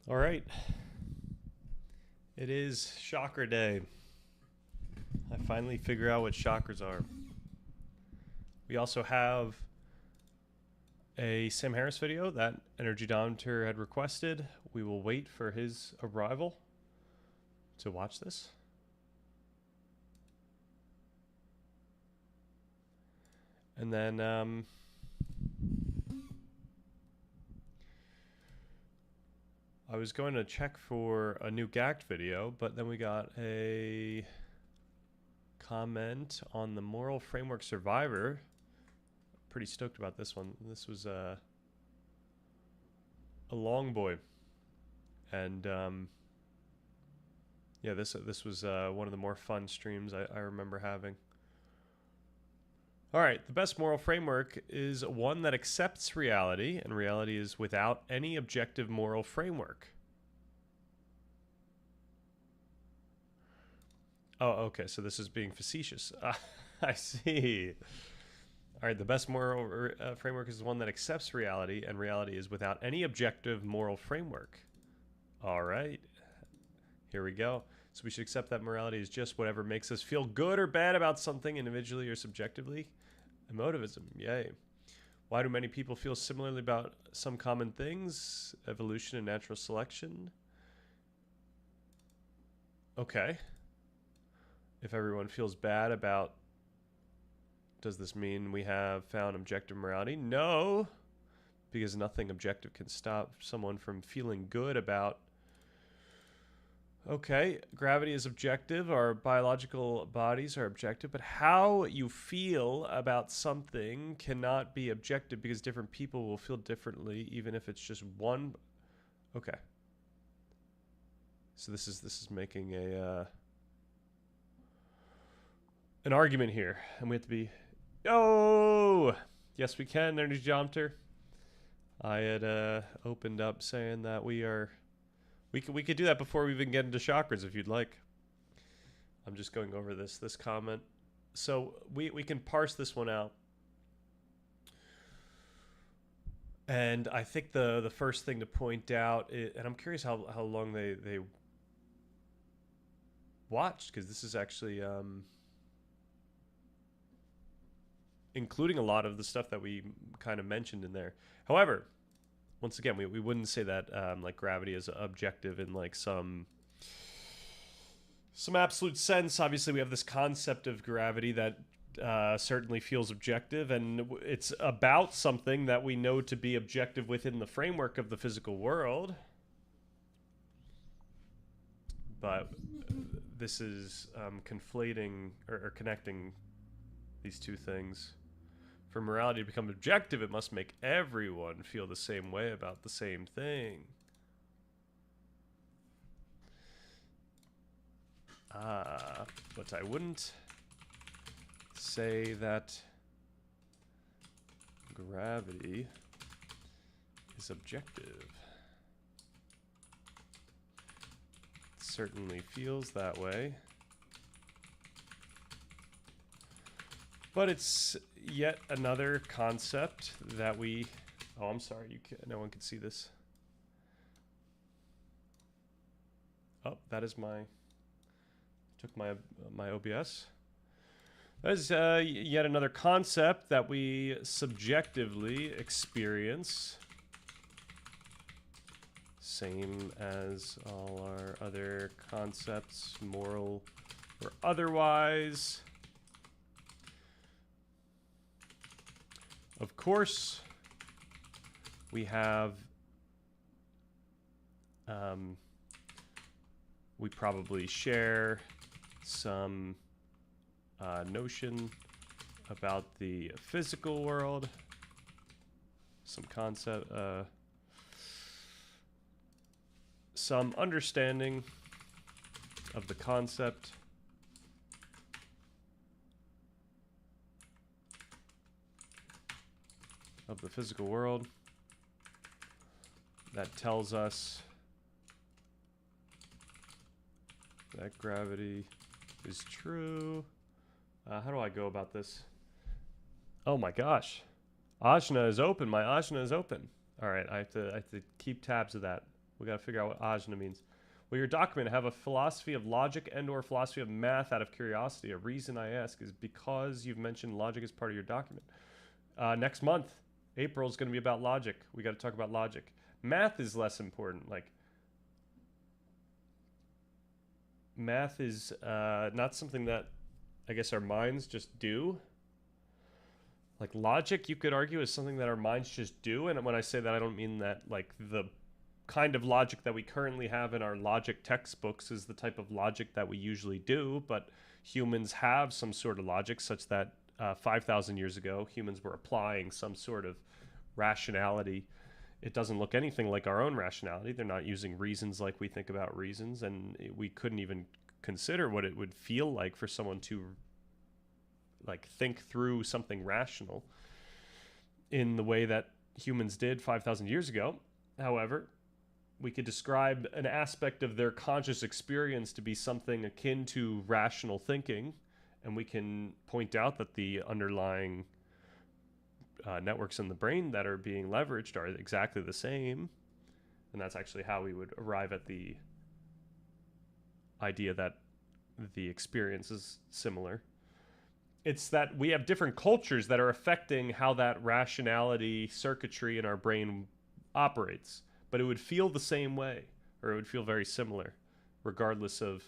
All right. It is chakra day. I finally figure out what chakras are. We also have a Sam Harris video that Energy Dominator had requested. We will wait for his arrival to watch this. And then I was going to check for a new Gact video, but then we got a comment on the Moral Framework Survivor. Pretty stoked about this one. This was a long boy, and yeah, this was one of the more fun streams I remember having. All right, the best moral framework is one that accepts reality, and reality is without any objective moral framework. Oh, okay, so this is being facetious. I see. All right, the best moral framework is one that accepts reality, and reality is without any objective moral framework. All right, here we go. So we should accept that morality is just whatever makes us feel good or bad about something individually or subjectively. Emotivism, yay. Why do many people feel similarly about some common things? Evolution and natural selection. Okay. If everyone feels bad about, does this mean we have found objective morality? No, because nothing objective can stop someone from feeling good about. Okay, gravity is objective, our biological bodies are objective, but how you feel about something cannot be objective because different people will feel differently, even if it's just one. Okay. So this is making a an argument here, and we have to be. Oh, yes, we can, Energy Geometer. I had opened up saying that we could do that before we even get into chakras if you'd like. I'm just going over this comment. So we can parse this one out. And I think the first thing to point out, and I'm curious how long they watched, because this is actually including a lot of the stuff that we kind of mentioned in there. However, once again, we wouldn't say that like gravity is objective in like some absolute sense. Obviously, we have this concept of gravity that certainly feels objective, and it's about something that we know to be objective within the framework of the physical world. But this is conflating or connecting these two things. For morality to become objective, it must make everyone feel the same way about the same thing. But I wouldn't say that gravity is objective. It certainly feels that way. But it's yet another concept that we. Oh, I'm sorry. No one can see this. Oh, that is my. Took my OBS. That is yet another concept that we subjectively experience. Same as all our other concepts, moral or otherwise. Of course, we have, we probably share some notion about the physical world, some concept, some understanding of the concept of the physical world that tells us that gravity is true. How do I go about this? Oh my gosh. Ajna is open. My Ajna is open. All right, I have to keep tabs of that. We got to figure out what ajna means. Will your document have a philosophy of logic and or philosophy of math out of curiosity? A reason I ask is because you've mentioned logic as part of your document. Next month, April is going to be about logic. We got to talk about logic. Math is less important. Like, math is not something that I guess our minds just do. Like, logic, you could argue, is something that our minds just do. And when I say that, I don't mean that, like, the kind of logic that we currently have in our logic textbooks is the type of logic that we usually do. But humans have some sort of logic such that 5,000 years ago, humans were applying some sort of rationality. It doesn't look anything like our own rationality. They're not using reasons like we think about reasons. And we couldn't even consider what it would feel like for someone to like think through something rational in the way that humans did 5,000 years ago. However, we could describe an aspect of their conscious experience to be something akin to rational thinking, and we can point out that the underlying networks in the brain that are being leveraged are exactly the same, and that's actually how we would arrive at the idea that the experience is similar. It's that we have different cultures that are affecting how that rationality circuitry in our brain operates. But it would feel the same way, or it would feel very similar, regardless of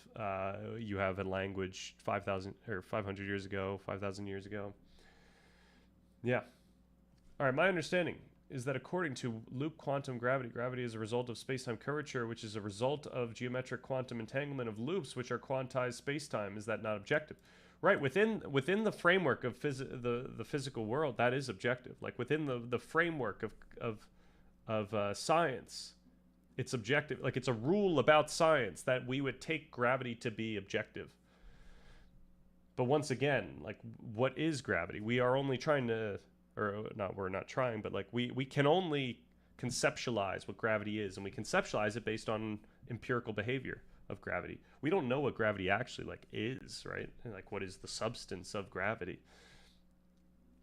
you have a language 5,000 or 500 years ago, 5,000 years ago. Yeah. All right, my understanding is that according to loop quantum gravity, gravity is a result of space-time curvature, which is a result of geometric quantum entanglement of loops, which are quantized space-time. Is that not objective? Right, within the framework of the physical world, that is objective. Like within the framework of science, it's objective. Like it's a rule about science that we would take gravity to be objective. But once again, like what is gravity? We are only trying to, or not, we're not trying, but like we can only conceptualize what gravity is, and we conceptualize it based on empirical behavior of gravity. We don't know what gravity actually like is, right? And like what is the substance of gravity?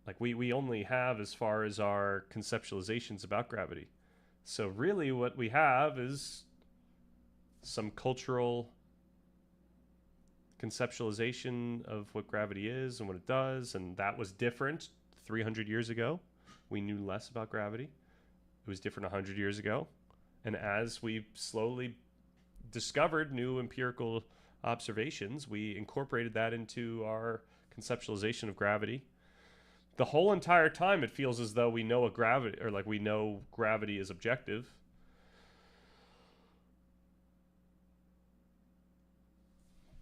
Like we only have as far as our conceptualizations about gravity. So really what we have is some cultural conceptualization of what gravity is and what it does, and that was different 300 years ago. We knew less about gravity. It was different 100 years ago. And as we slowly discovered new empirical observations, we incorporated that into our conceptualization of gravity. The whole entire time it feels as though we know a gravity, or like we know gravity is objective.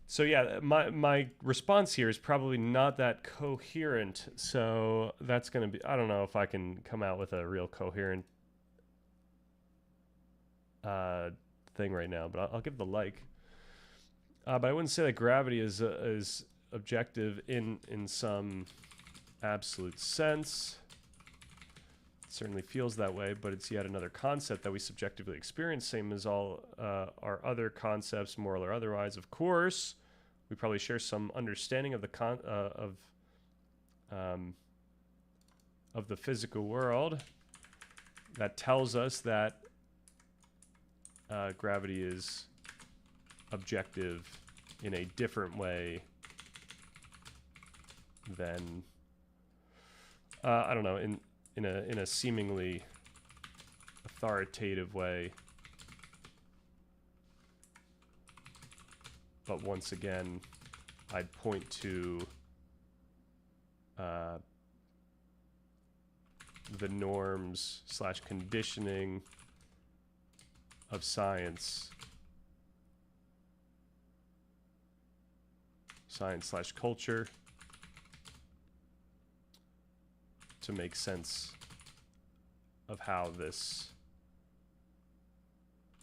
So yeah, my response here is probably not that coherent. So that's going to be, I don't know if I can come out with a real coherent thing right now, but I'll give the like. But I wouldn't say that gravity is objective in some absolute sense. It certainly feels that way, but it's yet another concept that we subjectively experience, same as all our other concepts, moral or otherwise. Of course, we probably share some understanding of the of the physical world that tells us that gravity is objective in a different way than I don't know, in a seemingly authoritative way. But once again, I'd point to the norms / conditioning of science / culture to make sense of how this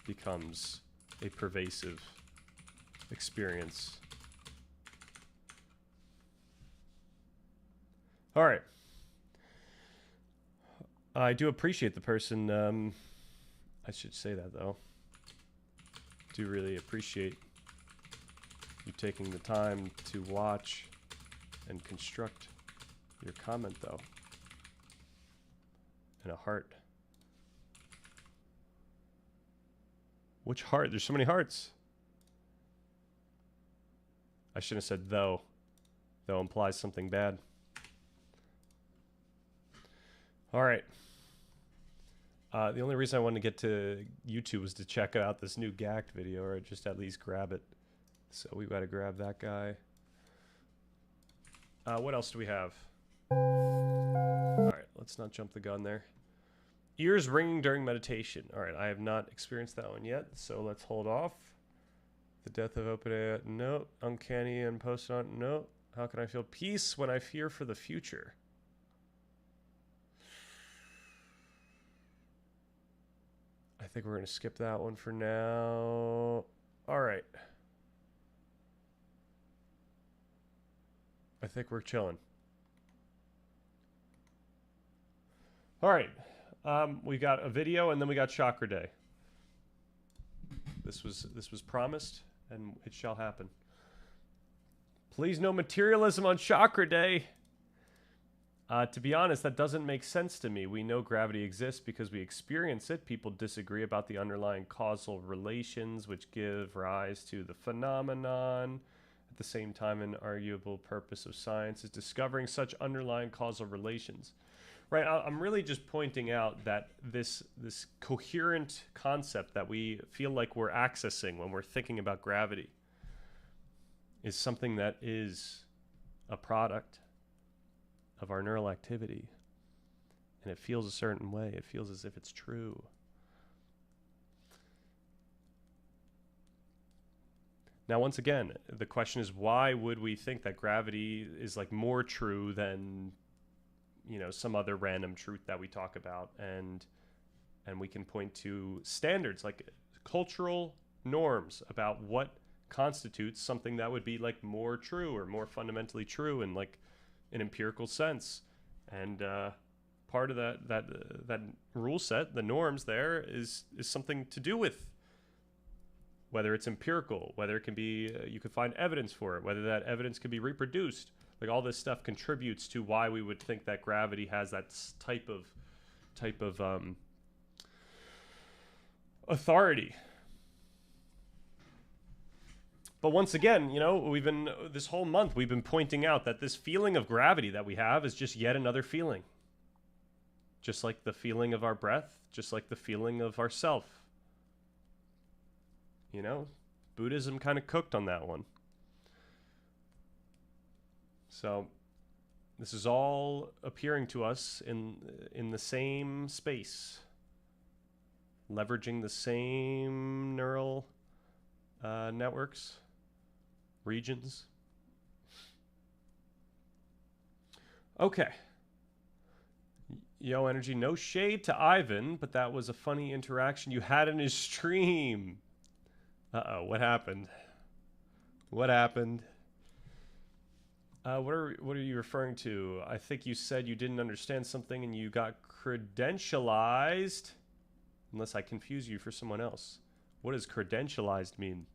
becomes a pervasive experience. All right. I do appreciate the person. I should say that, though. Do really appreciate you taking the time to watch and construct your comment, though. And a heart. Which heart? There's so many hearts. I shouldn't have said though. Though implies something bad. All right. The only reason I wanted to get to YouTube was to check out this new Gact video, or just at least grab it. So we got to grab that guy. What else do we have? All right, let's not jump the gun there. Ears ringing during meditation. All right, I have not experienced that one yet, so let's hold off. The death of OpenAI. No. Uncanny and post-on. No. How can I feel peace when I fear for the future? I think we're going to skip that one for now. All right. I think we're chilling. All right. We got a video, and then we got Chakra Day. This was promised, and it shall happen. Please, no materialism on Chakra Day. To be honest, that doesn't make sense to me. We know gravity exists because we experience it. People disagree about the underlying causal relations which give rise to the phenomenon. At the same time, an arguable purpose of science is discovering such underlying causal relations. Right, I'm really just pointing out that this coherent concept that we feel like we're accessing when we're thinking about gravity is something that is a product of our neural activity. And it feels a certain way. It feels as if it's true. Now, once again, the question is, why would we think that gravity is like more true than, you know, some other random truth that we talk about? And we can point to standards like cultural norms about what constitutes something that would be like more true or more fundamentally true in like an empirical sense. And part of that rule set, the norms there, is something to do with whether it's empirical, whether it can be, you could find evidence for it, whether that evidence can be reproduced. Like all this stuff contributes to why we would think that gravity has that type of authority. But once again, you know, this whole month, we've been pointing out that this feeling of gravity that we have is just yet another feeling. Just like the feeling of our breath, just like the feeling of ourself. You know, Buddhism kind of cooked on that one. So this is all appearing to us in the same space, leveraging the same neural networks, regions. Okay. Yo, Energy, no shade to Ivan, but that was a funny interaction you had in his stream. Uh-oh, what happened? What happened? What are you referring to? I think you said you didn't understand something and you got credentialized. Unless I confuse you for someone else. What does credentialized mean?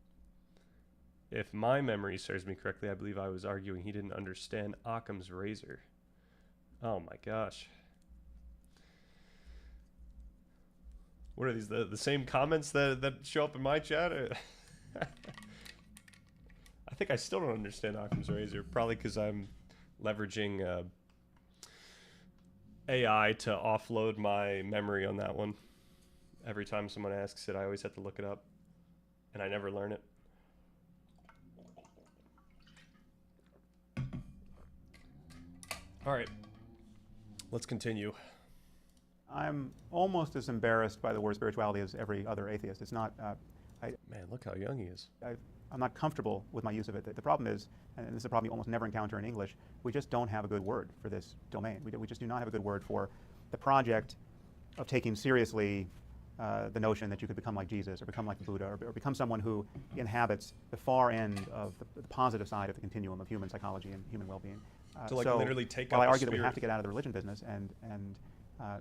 If my memory serves me correctly, I believe I was arguing he didn't understand Occam's razor. Oh my gosh. What are these, the same comments that show up in my chat? I think I still don't understand Occam's razor, probably because I'm leveraging AI to offload my memory on that one. Every time someone asks it, I always have to look it up, and I never learn it. All right, let's continue. I'm almost as embarrassed by the word spirituality as every other atheist. It's not. Man, look how young he is. I'm not comfortable with my use of it. The problem is, and this is a problem you almost never encounter in English, we just don't have a good word for this domain. We just do not have a good word for the project of taking seriously the notion that you could become like Jesus or become like the Buddha or become someone who inhabits the far end of the positive side of the continuum of human psychology and human well-being. To like literally take while out I argue the that we have to get out of the religion business and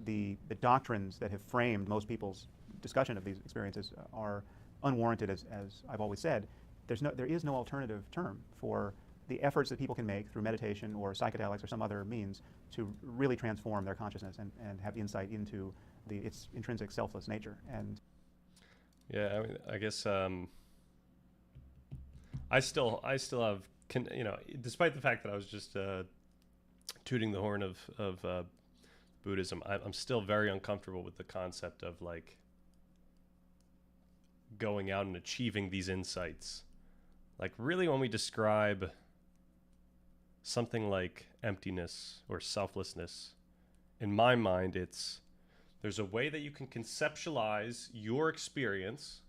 the doctrines that have framed most people's discussion of these experiences are unwarranted, as I've always said. There is no alternative term for the efforts that people can make through meditation or psychedelics or some other means to really transform their consciousness and have insight into its intrinsic selfless nature. And Yeah, I mean, I guess I still have you know, despite the fact that I was just tooting the horn of Buddhism, I'm still very uncomfortable with the concept of like going out and achieving these insights. Like, really, when we describe something like emptiness or selflessness, in my mind, it's there's a way that you can conceptualize your experience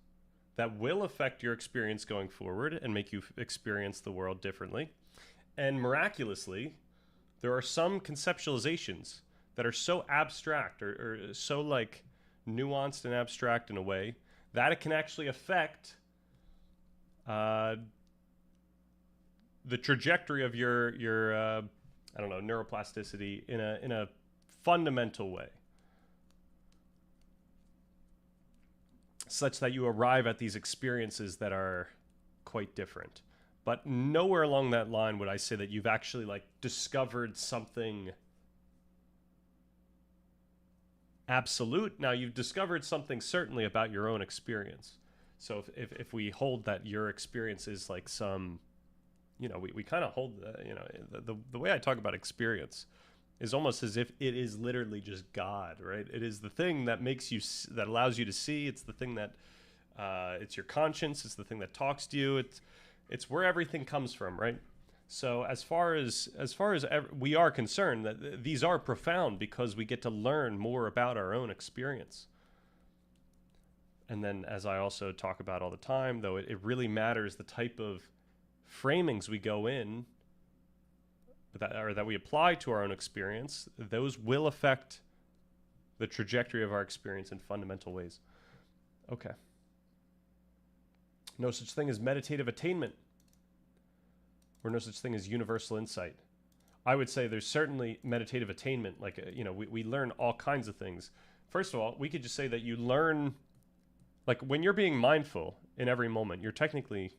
that will affect your experience going forward and make you experience the world differently. And miraculously, there are some conceptualizations that are so abstract or so like nuanced and abstract in a way that it can actually affect the trajectory of your I don't know, neuroplasticity in a fundamental way, such that you arrive at these experiences that are quite different. But nowhere along that line would I say that you've actually like discovered something absolute. Now, you've discovered something certainly about your own experience. So if we hold that your experience is like some, you know, we kind of hold, you know, the way I talk about experience is almost as if it is literally just God, right? It is the thing that makes you, that allows you to see. It's the thing that, it's your conscience. It's the thing that talks to you. It's where everything comes from, right? So as far as we are concerned, that these are profound because we get to learn more about our own experience. And then, as I also talk about all the time, though, it really matters the type of framings we go in that we apply to our own experience. Those will affect the trajectory of our experience in fundamental ways. Okay. No such thing as meditative attainment, or no such thing as universal insight. I would say there's certainly meditative attainment. Like, you know, we learn all kinds of things. First of all, we could just say that you learn, like when you're being mindful in every moment, you're technically,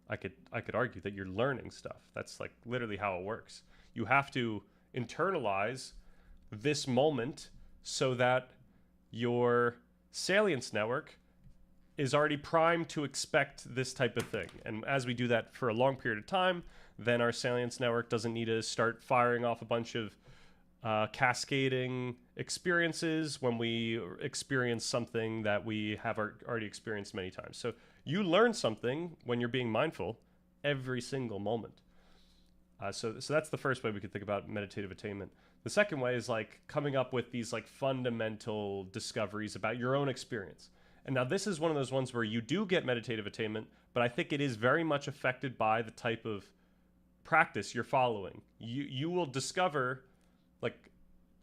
I could argue that you're learning stuff. That's like literally how it works. You have to internalize this moment so that your salience network is already primed to expect this type of thing. And as we do that for a long period of time, then our salience network doesn't need to start firing off a bunch of cascading experiences when we experience something that we have already experienced many times. So you learn something when you're being mindful every single moment. So that's the first way we could think about meditative attainment. The second way is like coming up with these like fundamental discoveries about your own experience. And now this is one of those ones where you do get meditative attainment, but I think it is very much affected by the type of practice you're following. You will discover, like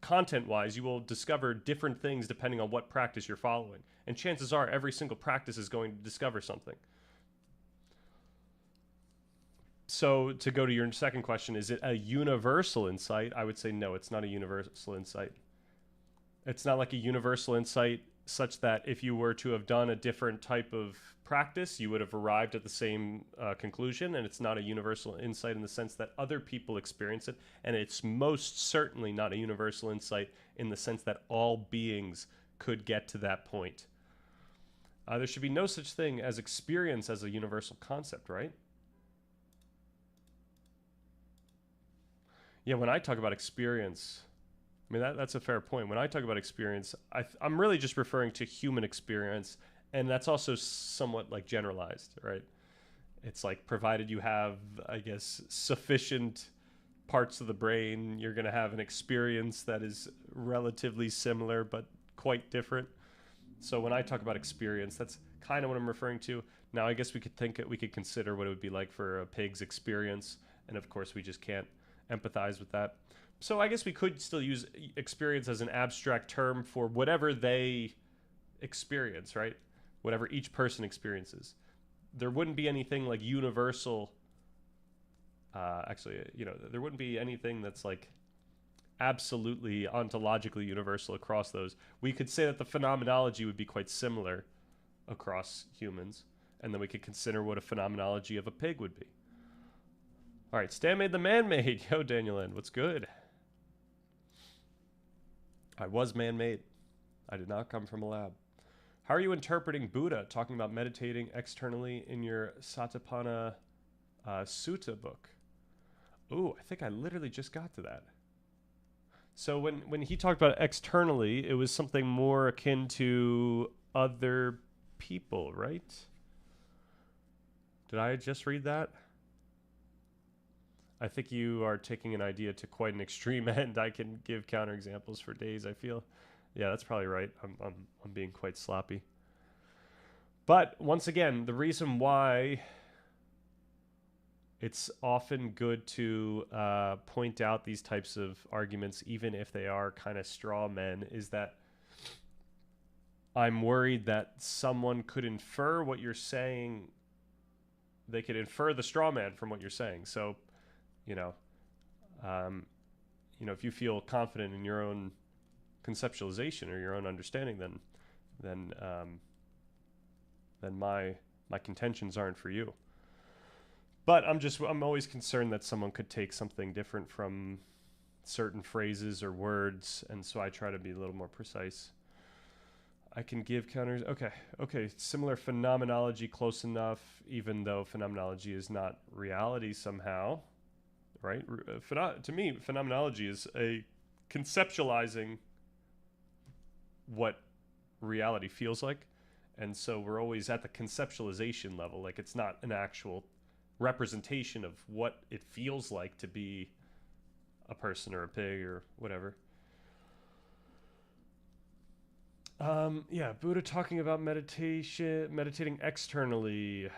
content-wise, you will discover different things depending on what practice you're following. And chances are every single practice is going to discover something. So to go to your second question, is it a universal insight? I would say no, it's not a universal insight. It's not like a universal insight such that if you were to have done a different type of practice, you would have arrived at the same conclusion. And it's not a universal insight in the sense that other people experience it. And it's most certainly not a universal insight in the sense that all beings could get to that point. There should be no such thing as experience as a universal concept, right? Yeah, when I talk about experience, I mean, that's a fair point. When I talk about experience, I'm really just referring to human experience, and that's also somewhat like generalized, right? It's like provided you have, I guess, sufficient parts of the brain, you're going to have an experience that is relatively similar but quite different. So when I talk about experience, that's kind of what I'm referring to. Now, I guess we could consider what it would be like for a pig's experience, and of course, we just can't empathize with that. So I guess we could still use experience as an abstract term for whatever they experience, right? Whatever each person experiences. There wouldn't be anything like universal. Actually, you know, there wouldn't be anything that's like absolutely ontologically universal across those. We could say that the phenomenology would be quite similar across humans, and then we could consider what a phenomenology of a pig would be. All right, Stan made the man-made. Yo, Daniel N, what's good? I was man-made. I did not come from a lab. How are you interpreting Buddha talking about meditating externally in your Satipatthana Sutta book? Ooh, I think I literally just got to that. So when he talked about externally, it was something more akin to other people, right? Did I just read that? I think you are taking an idea to quite an extreme end. I can give counterexamples for days, I feel. Yeah, that's probably right. I'm being quite sloppy. But once again, the reason why it's often good to point out these types of arguments, even if they are kind of straw men, is that I'm worried that someone could infer what you're saying. They could infer the straw man from what you're saying. So, if you feel confident in your own conceptualization or your own understanding, then my contentions aren't for you. But I'm always concerned that someone could take something different from certain phrases or words, and so I try to be a little more precise. I can give counters. Okay. Similar phenomenology, close enough, even though phenomenology is not reality somehow, right? To me, phenomenology is a conceptualizing what reality feels like, and so we're always at the conceptualization level. Like, it's not an actual representation of what it feels like to be a person or a pig or whatever. Buddha talking about meditating externally.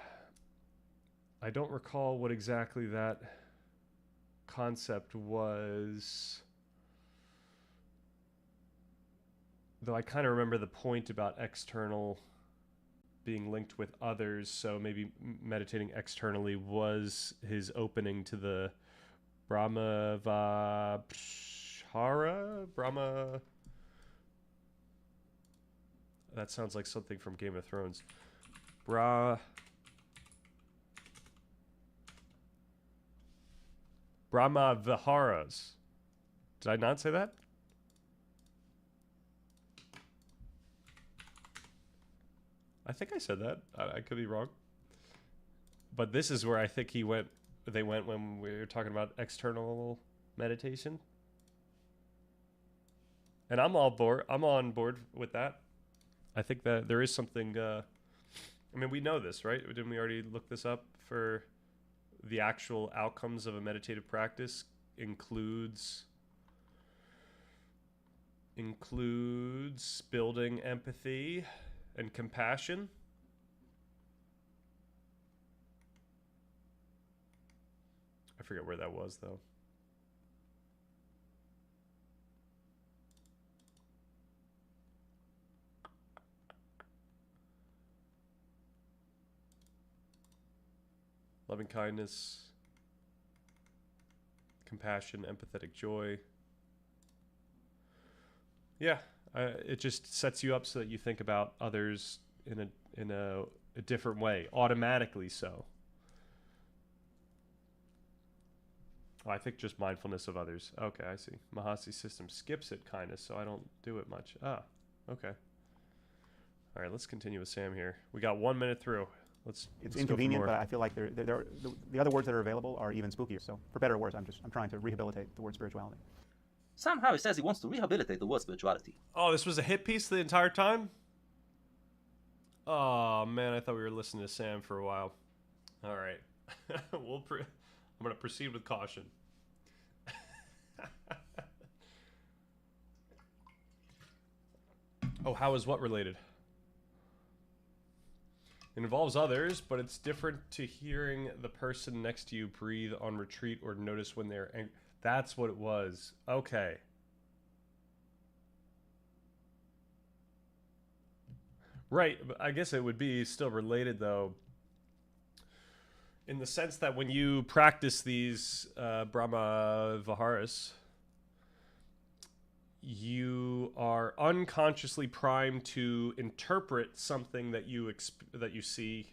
I don't recall what exactly that concept was, though I kind of remember the point about external being linked with others, so maybe meditating externally was his opening to the Brahma. That sounds like something from Game of Thrones. Brahma Viharas. Did I not say that? I think I said that. I could be wrong. But this is where I think they went when we were talking about external meditation. And I'm on board with that. I think that there is something, we know this, right? Didn't we already look this up for the actual outcomes of a meditative practice includes building empathy and compassion. I forget where that was, though. Loving kindness, compassion, empathetic joy. Yeah, it just sets you up so that you think about others in a different way, automatically so. Oh, I think just mindfulness of others. Okay, I see. Mahasi's system skips it kind of, so I don't do it much. Okay. All right, let's continue with Sam here. We got 1 minute through. It's inconvenient, but I feel like the other words that are available are even spookier. So, for better or worse, I'm trying to rehabilitate the word spirituality. Somehow he says he wants to rehabilitate the word spirituality. Oh, this was a hit piece the entire time? Oh, man, I thought we were listening to Sam for a while. All right. I'm going to proceed with caution. Oh, how is what related? It involves others, but it's different to hearing the person next to you breathe on retreat or notice when they're angry. That's what it was. Okay. Right. I guess it would be still related, though, in the sense that when you practice these Brahma Viharas, you are unconsciously primed to interpret something that you see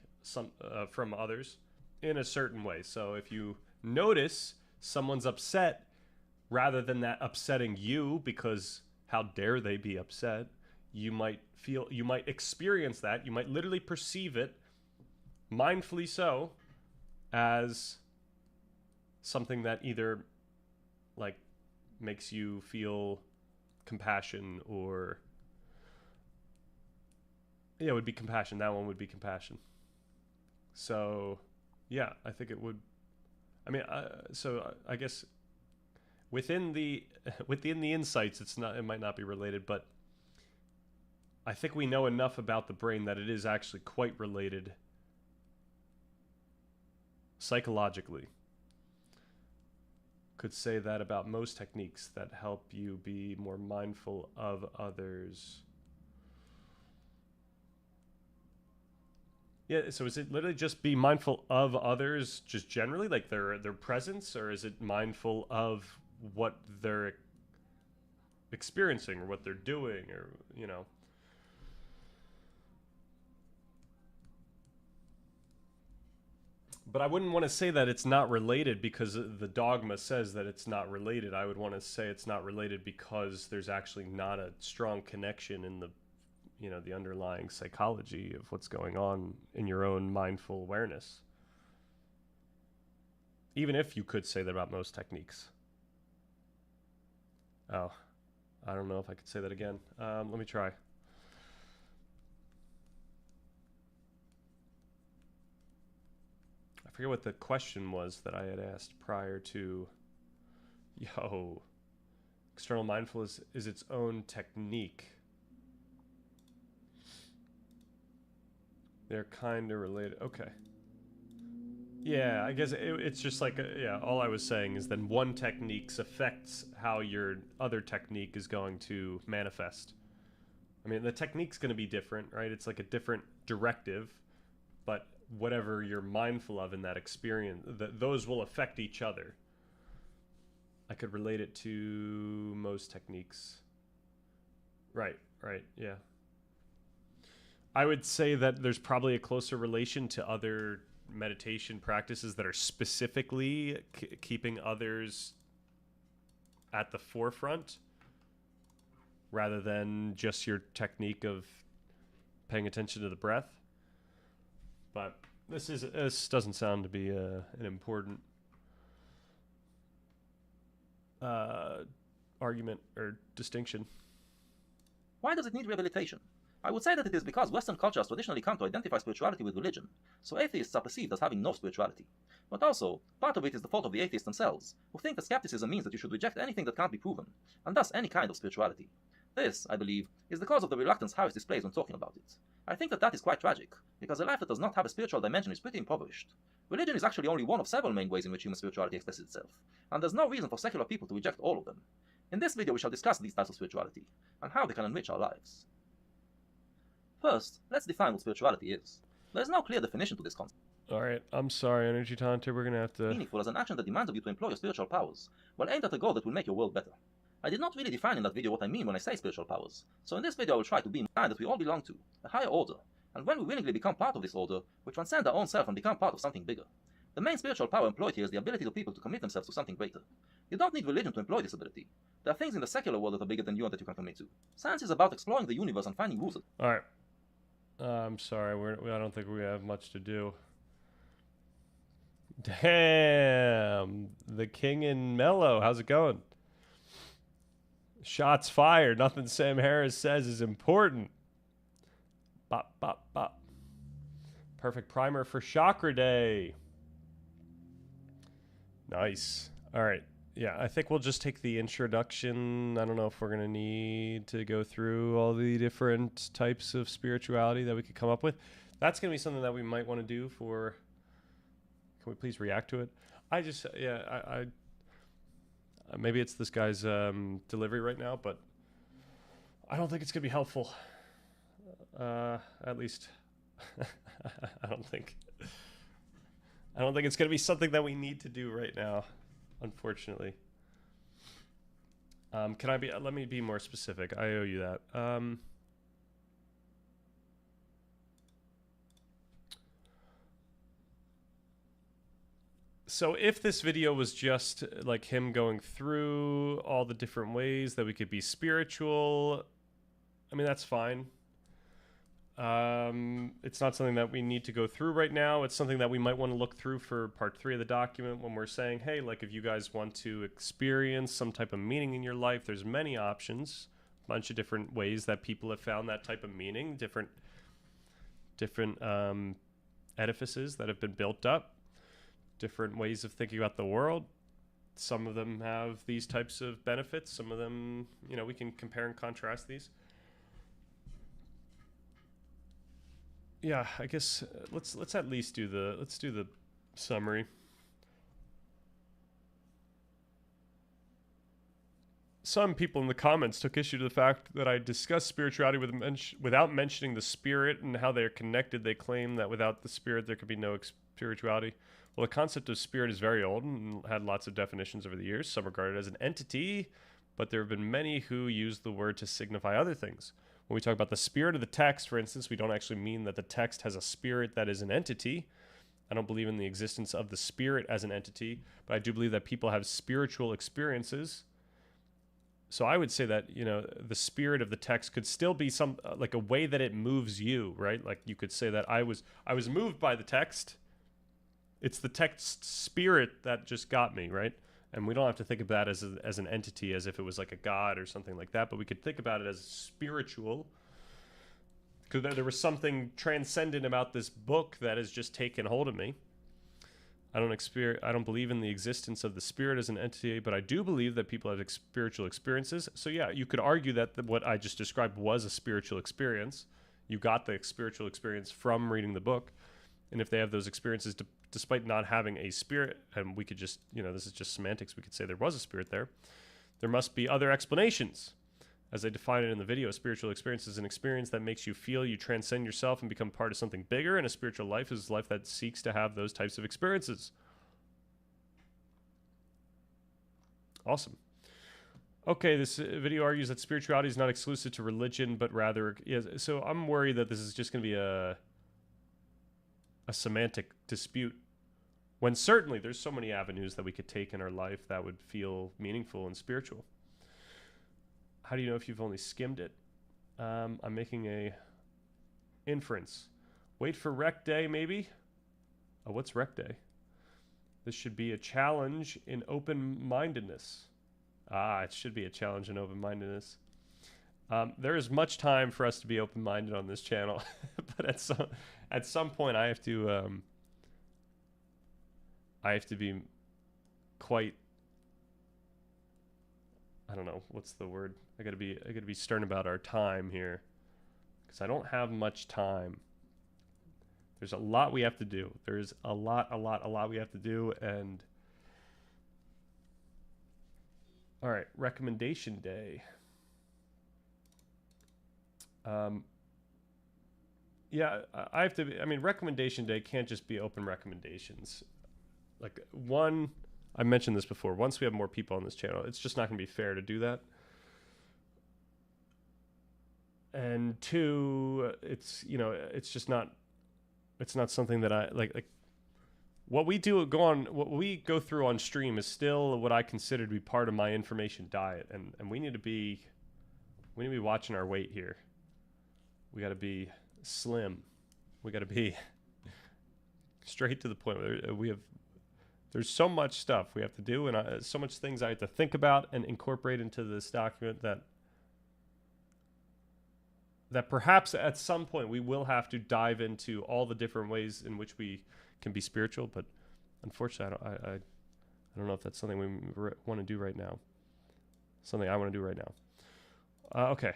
from others in a certain way. So if you notice someone's upset, rather than that upsetting you because how dare they be upset, you might experience that, you might literally perceive it, mindfully so, as something that either like makes you feel compassion, or yeah, it would be compassion. That one would be compassion. So yeah, I think it would. I mean, so I guess within the insights, it might not be related, but I think we know enough about the brain that it is actually quite related psychologically. Could say that about most techniques that help you be more mindful of others. Yeah, so is it literally just be mindful of others just generally, like their presence, or is it mindful of what they're experiencing or what they're doing, or, you know? But I wouldn't want to say that it's not related because the dogma says that it's not related. I would want to say it's not related because there's actually not a strong connection in the, you know, the underlying psychology of what's going on in your own mindful awareness. Even if you could say that about most techniques. Oh, I don't know if I could say that again. Let me try. I forget what the question was that I had asked prior to. External mindfulness is its own technique. They're kind of related. Okay. Yeah, I guess it's just like, all I was saying is then one technique affects how your other technique is going to manifest. I mean, the technique's going to be different, right? It's like a different directive, but whatever you're mindful of in that experience, those will affect each other. I could relate it to most techniques. Right, yeah. I would say that there's probably a closer relation to other meditation practices that are specifically keeping others at the forefront rather than just your technique of paying attention to the breath. But this doesn't sound to be an important argument or distinction. Why does it need rehabilitation? I would say that it is because Western culture has traditionally come to identify spirituality with religion, so atheists are perceived as having no spirituality. But also, part of it is the fault of the atheists themselves, who think that skepticism means that you should reject anything that can't be proven, and thus any kind of spirituality. This, I believe, is the cause of the reluctance Harris displays when talking about it. I think that is quite tragic, because a life that does not have a spiritual dimension is pretty impoverished. Religion is actually only one of several main ways in which human spirituality expresses itself, and there's no reason for secular people to reject all of them. In this video we shall discuss these types of spirituality, and how they can enrich our lives. First, let's define what spirituality is. There is no clear definition to this concept. Alright, I'm sorry, Energy Taunter, we're gonna have to... Meaningful as an action that demands of you to employ your spiritual powers, while aimed at a goal that will make your world better. I did not really define in that video what I mean when I say spiritual powers, so in this video I will try to be in mind that we all belong to a higher order, and when we willingly become part of this order, we transcend our own self and become part of something bigger. The main spiritual power employed here is the ability of people to commit themselves to something greater. You don't need religion to employ this ability. There are things in the secular world that are bigger than you and that you can commit to. Science is about exploring the universe and finding rules. Alright. I'm sorry, I don't think we have much to do. Damn! The King in Mellow, how's it going? Shots fired. Nothing Sam Harris says is important. Bop, bop, bop. Perfect primer for Chakra Day. Nice. All right. Yeah, I think we'll just take the introduction. I don't know if we're going to need to go through all the different types of spirituality that we could come up with. That's going to be something that we might want to do for... Can we please react to it? I maybe it's this guy's delivery right now, but I don't think it's going to be helpful. At least, I don't think it's going to be something that we need to do right now, unfortunately. Let me be more specific. I owe you that. So if this video was just like him going through all the different ways that we could be spiritual, I mean, that's fine. It's not something that we need to go through right now. It's something that we might want to look through for part 3 of the document when we're saying, hey, like if you guys want to experience some type of meaning in your life, there's many options, a bunch of different ways that people have found that type of meaning, different edifices that have been built up, different ways of thinking about the world. Some of them have these types of benefits. Some of them, you know, we can compare and contrast these. Yeah, I guess let's at least do the summary. Some people in the comments took issue to the fact that I discussed spirituality without mentioning the spirit and how they're connected. They claim that without the spirit there could be no spirituality. Well, the concept of spirit is very old and had lots of definitions over the years. Some regard it as an entity, but there have been many who use the word to signify other things. When we talk about the spirit of the text, for instance, we don't actually mean that the text has a spirit that is an entity. I don't believe in the existence of the spirit as an entity, but I do believe that people have spiritual experiences. So I would say that, you know, the spirit of the text could still be some like a way that it moves you, right? Like you could say that I was moved by the text. It's the text's spirit that just got me, right? And we don't have to think of that as an entity, as if it was like a god or something like that, but we could think about it as spiritual, because there was something transcendent about this book that has just taken hold of me. I don't believe in the existence of the spirit as an entity, but I do believe that people have spiritual experiences. So yeah, you could argue that what I just described was a spiritual experience. You got the spiritual experience from reading the book. And if they have those experiences, despite not having a spirit, and we could just, you know, this is just semantics, we could say there was a spirit there, there must be other explanations. As I define it in the video, a spiritual experience is an experience that makes you feel you transcend yourself and become part of something bigger, and a spiritual life is a life that seeks to have those types of experiences. Awesome. Okay, this video argues that spirituality is not exclusive to religion, but rather, yeah, so I'm worried that this is just going to be a semantic dispute, when certainly there's so many avenues that we could take in our life that would feel meaningful and spiritual. How do you know if you've only skimmed it? I'm making a inference. Wait for rec day, maybe? Oh, what's rec day? This should be a challenge in open-mindedness. It should be a challenge in open-mindedness. There is much time for us to be open-minded on this channel, but at some point I have to be quite, I don't know, what's the word? I gotta be stern about our time here, because I don't have much time. There's a lot we have to do. There's a lot we have to do, and all right, recommendation day. Yeah, I have to. I mean, recommendation day can't just be open recommendations. Like one, I mentioned this before. Once we have more people on this channel, it's just not going to be fair to do that. And two, it's, you know, it's just not. It's not something that I like. What we go through on stream is still what I consider to be part of my information diet, and we need to be watching our weight here. We got to be slim. We got to be straight to the point. There's so much stuff we have to do, and so much things I have to think about and incorporate into this document that perhaps at some point we will have to dive into all the different ways in which we can be spiritual. But unfortunately, I don't know if that's something we want to do right now. Something I want to do right now. Okay.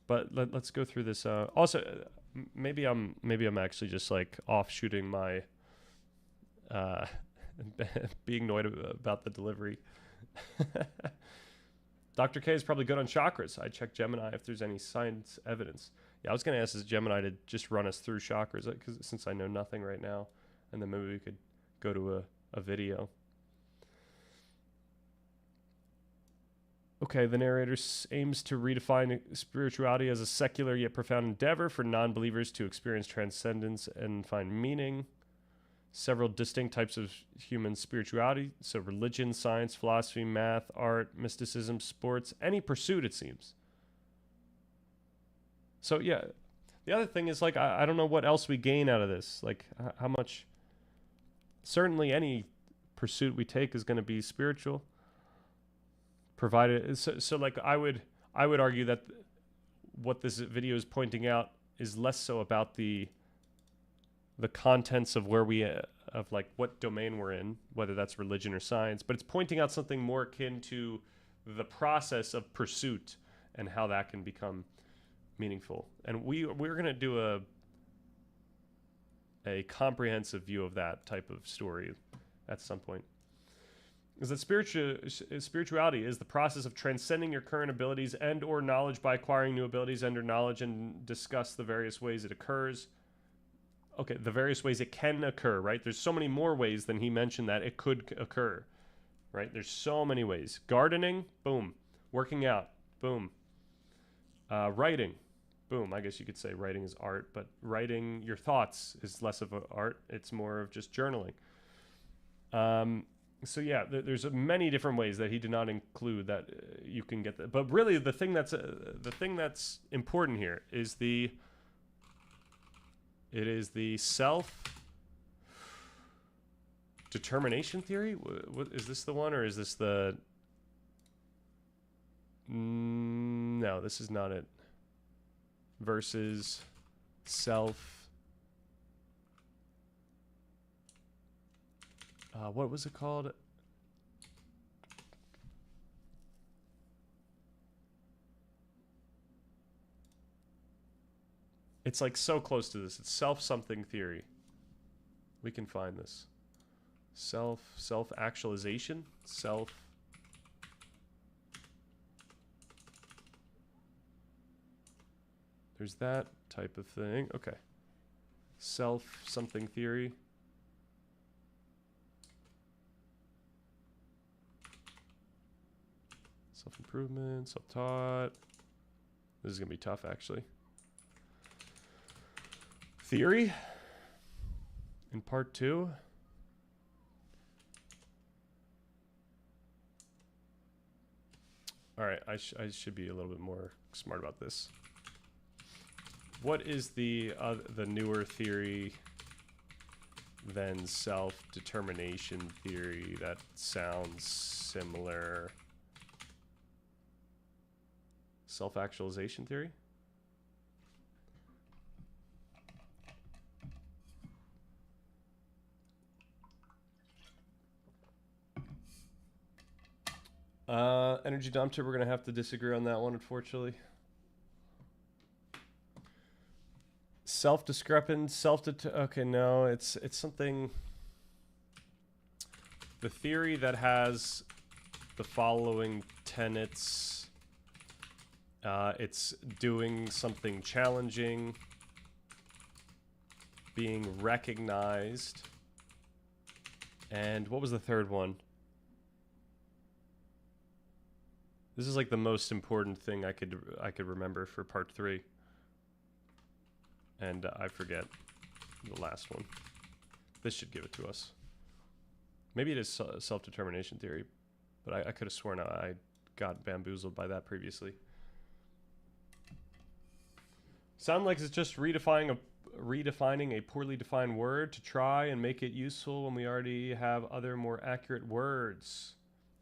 But let's go through this. Also, maybe I'm actually just like offshooting my being annoyed about the delivery. Dr. K is probably good on chakras. I check Gemini if there's any science evidence. Yeah, I was going to ask this Gemini to just run us through chakras, since I know nothing right now, and then maybe we could go to a video. Okay, the narrator aims to redefine spirituality as a secular yet profound endeavor for non-believers to experience transcendence and find meaning. Several distinct types of human spirituality, so religion, science, philosophy, math, art, mysticism, sports, any pursuit, it seems. So yeah, the other thing is like I don't know what else we gain out of this. Like how much. Certainly, any pursuit we take is going to be spiritual. Provided so like I would argue that what this video is pointing out is less so about the contents of where we of like what domain we're in, whether that's religion or science, but it's pointing out something more akin to the process of pursuit and how that can become meaningful. And we're going to do a comprehensive view of that type of story at some point. Is that spirituality is the process of transcending your current abilities and or knowledge by acquiring new abilities and or knowledge, and discuss the various ways it occurs. Okay, the various ways it can occur, right? There's so many more ways than he mentioned that it could occur, right? There's so many ways. Gardening, boom. Working out, boom. Writing, boom. I guess you could say writing is art, but writing your thoughts is less of an art. It's more of just journaling. So yeah, there's many different ways that he did not include that you can get that. But really, the thing that's important here is the self determination theory. What is this, the one, or is this the? No, this is not it. Versus self. What was it called? It's like so close to this. It's self-something theory. We can find this. Self-actualization? There's that type of thing. Okay. Self-something theory. Self-improvement, self-taught. This is going to be tough, actually. Theory in part 2. All right, I should be a little bit more smart about this. What is the newer theory than self-determination theory that sounds similar? Self-actualization theory? Energy dumpster, we're going to have to disagree on that one, unfortunately. Self-discrepant, okay, no, it's something... The theory that has the following tenets... it's doing something challenging, being recognized, and what was the third one? This is like the most important thing I could remember for part 3, and I forget the last one. This should give it to us. Maybe it is self-determination theory, but I could have sworn I got bamboozled by that previously. Sound like it's just redefining a poorly defined word to try and make it useful when we already have other more accurate words.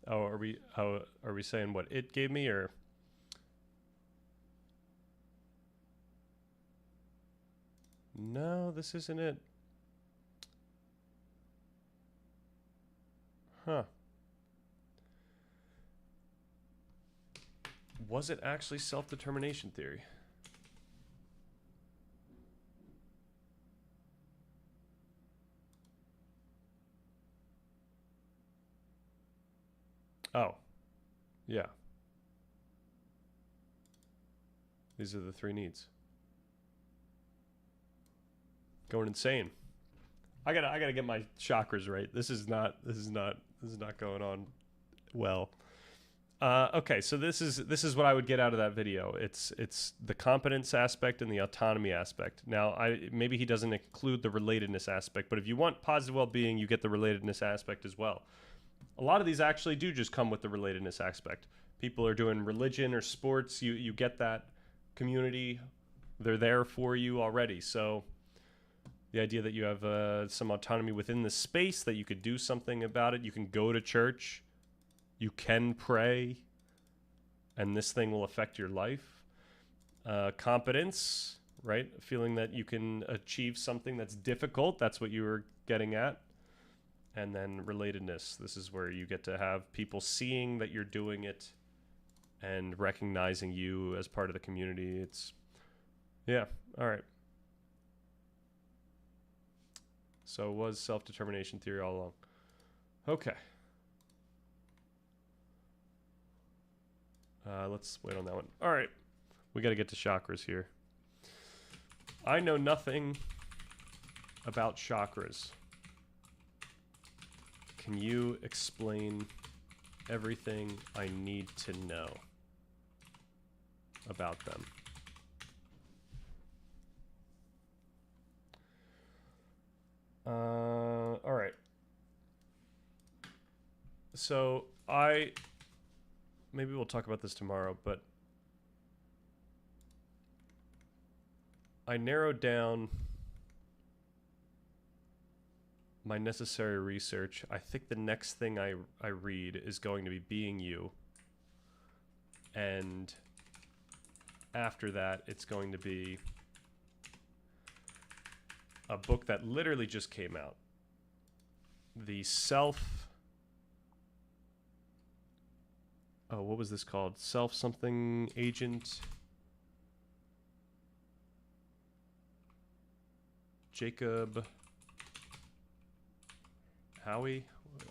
Oh, are we saying what it gave me, or? No, this isn't it. Huh. Was it actually self-determination theory? Oh, yeah. These are the 3 needs. Going insane. I gotta get my chakras right. This is not going on well. Okay, so this is what I would get out of that video. It's the competence aspect and the autonomy aspect. Now, maybe he doesn't include the relatedness aspect, but if you want positive well-being, you get the relatedness aspect as well. A lot of these actually do just come with the relatedness aspect. People are doing religion or sports. You get that community They're there for you already. So the idea that you have some autonomy within the space, that you could do something about it. You can go to church. You can pray. And this thing will affect your life. Competence, right? Feeling that you can achieve something that's difficult. That's what you were getting at. And then relatedness. This is where you get to have people seeing that you're doing it and recognizing you as part of the community. It's, yeah, all right. So it was self-determination theory all along. Okay. Let's wait on that one. All right. We got to get to chakras here. I know nothing about chakras. Can you explain everything I need to know about them? All right. So maybe we'll talk about this tomorrow, but I narrowed down my necessary research. I think the next thing I read is going to be Being You. And after that, it's going to be a book that literally just came out. The what was this called? Self-something agent. Jacob Howie?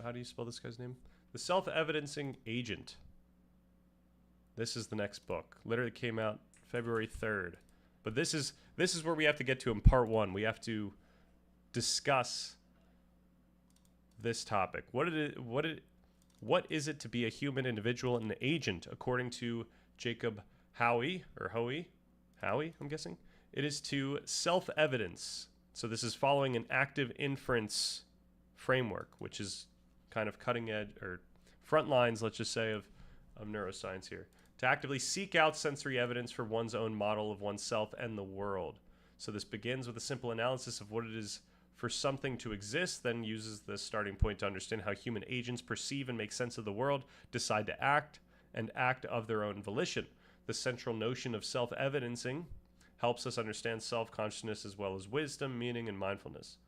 How do you spell this guy's name? The Self-Evidencing Agent. This is the next book. Literally came out February 3rd. But this is where we have to get to in part 1. We have to discuss this topic. What is it to be a human individual and an agent according to Jacob Howie, or Howie, I'm guessing? It is to self-evidence. So this is following an active inference framework, which is kind of cutting edge, or front lines, let's just say, of neuroscience here. To actively seek out sensory evidence for one's own model of oneself and the world. So this begins with a simple analysis of what it is for something to exist, then uses the starting point to understand how human agents perceive and make sense of the world, decide to act, and act of their own volition. The central notion of self-evidencing helps us understand self-consciousness as well as wisdom, meaning, and mindfulness.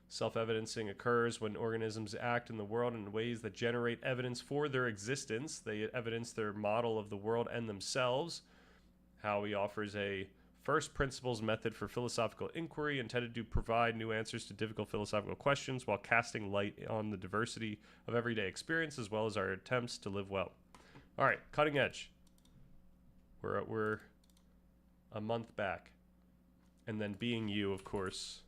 Self-evidencing occurs when organisms act in the world in ways that generate evidence for their existence. They evidence their model of the world and themselves. Howie offers a first principles method for philosophical inquiry intended to provide new answers to difficult philosophical questions while casting light on the diversity of everyday experience as well as our attempts to live well. All right, cutting edge. We're a month back. And then Being You, of course.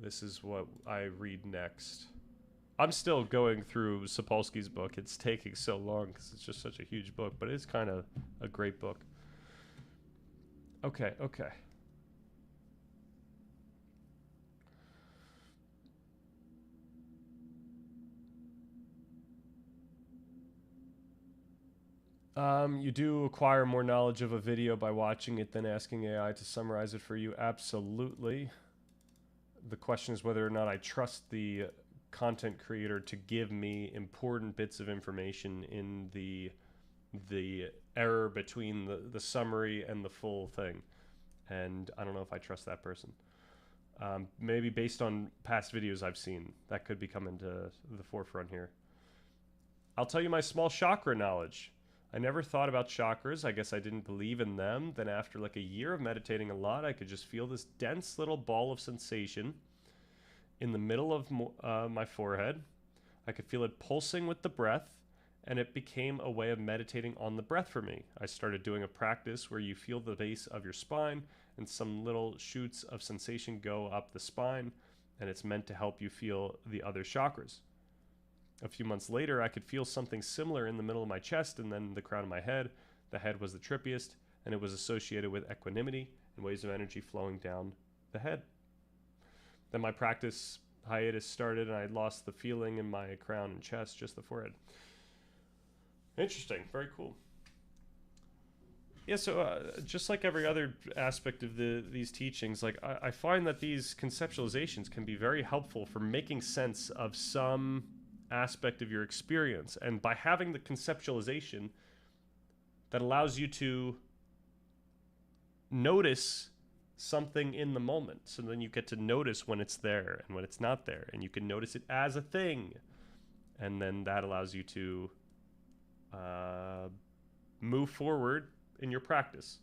This is what I read next. I'm still going through Sapolsky's book. It's taking so long because it's just such a huge book, but it's kind of a great book. Okay. You do acquire more knowledge of a video by watching it than asking AI to summarize it for you. Absolutely. The question is whether or not I trust the content creator to give me important bits of information in the error between the summary and the full thing. And I don't know if I trust that person. Maybe based on past videos I've seen, that could be coming to the forefront here. I'll tell you my small chakra knowledge. I never thought about chakras. I guess I didn't believe in them. Then after like a year of meditating a lot, I could just feel this dense little ball of sensation in the middle of my forehead. I could feel it pulsing with the breath, and it became a way of meditating on the breath for me. I started doing a practice where you feel the base of your spine, and some little shoots of sensation go up the spine, and it's meant to help you feel the other chakras. A few months later, I could feel something similar in the middle of my chest and then the crown of my head. The head was the trippiest, and it was associated with equanimity and waves of energy flowing down the head. Then my practice hiatus started and I lost the feeling in my crown and chest, just the forehead. Interesting. Very cool. Yeah, so just like every other aspect of these teachings, like I find that these conceptualizations can be very helpful for making sense of some aspect of your experience. And by having the conceptualization, that allows you to notice something in the moment. So then you get to notice when it's there and when it's not there, and you can notice it as a thing. And then that allows you to move forward in your practice.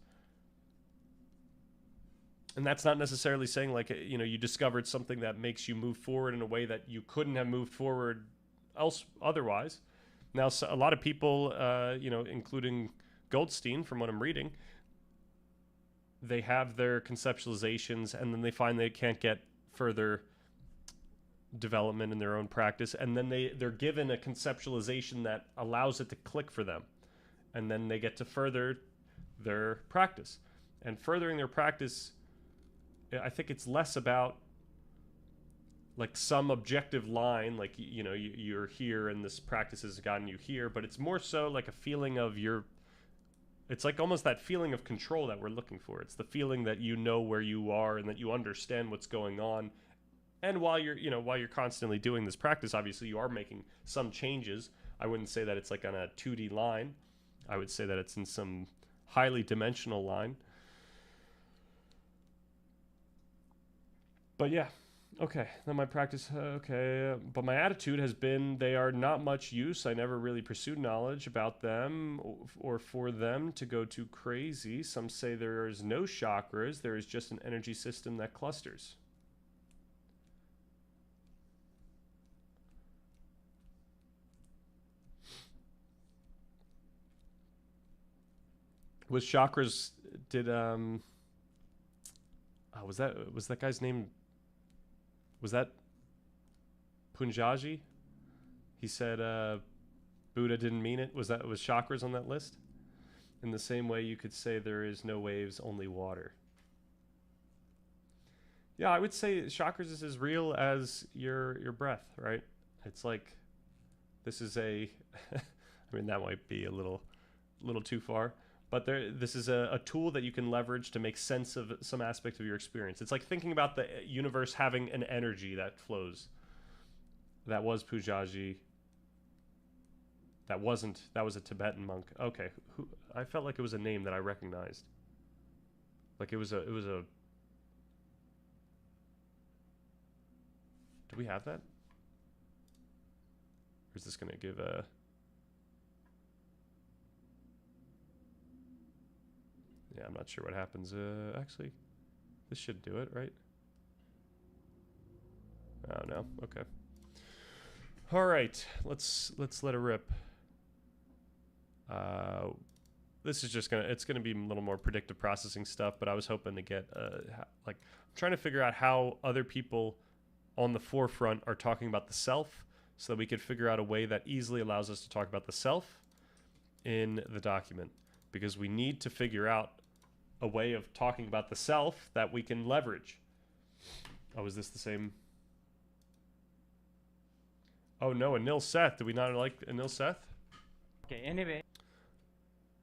And that's not necessarily saying like, you know, you discovered something that makes you move forward in a way that you couldn't have moved forward otherwise. Now, so a lot of people, you know, including Goldstein, from what I'm reading, they have their conceptualizations and then they find they can't get further development in their own practice. And then they're given a conceptualization that allows it to click for them. And then they get to further their practice. And furthering their practice, I think it's less about like some objective line, like, you know, you're here and this practice has gotten you here, but it's more so like a feeling of it's like almost that feeling of control that we're looking for. It's the feeling that you know where you are and that you understand what's going on. And while you're constantly doing this practice, obviously you are making some changes. I wouldn't say that it's like on a 2D line. I would say that it's in some highly dimensional line. But yeah, okay, then my practice, okay. But my attitude has been they are not much use. I never really pursued knowledge about them or for them to go too crazy. Some say there is no chakras. There is just an energy system that clusters. Was chakras, was that guy's name, was that Punjaji? He said Buddha didn't mean it. Was chakras on that list? In the same way you could say there is no waves, only water. Yeah, I would say chakras is as real as your breath, right? It's like, this is I mean, that might be a little too far. But this is a tool that you can leverage to make sense of some aspect of your experience. It's like thinking about the universe having an energy that flows. That was Pujaji. That was a Tibetan monk. Okay, I felt like it was a name that I recognized. Like it was a. Do we have that? Or is this gonna give a? Yeah, I'm not sure what happens. Actually, this should do it, right? Oh no. Okay. All right. Let's let it rip. This is just it's gonna be a little more predictive processing stuff, but I was hoping to get like I'm trying to figure out how other people on the forefront are talking about the self, so that we could figure out a way that easily allows us to talk about the self in the document, because we need to figure out a way of talking about the self that we can leverage. Oh, is this the same? Oh no, Anil Seth. Do we not like Anil Seth? Okay, anyway.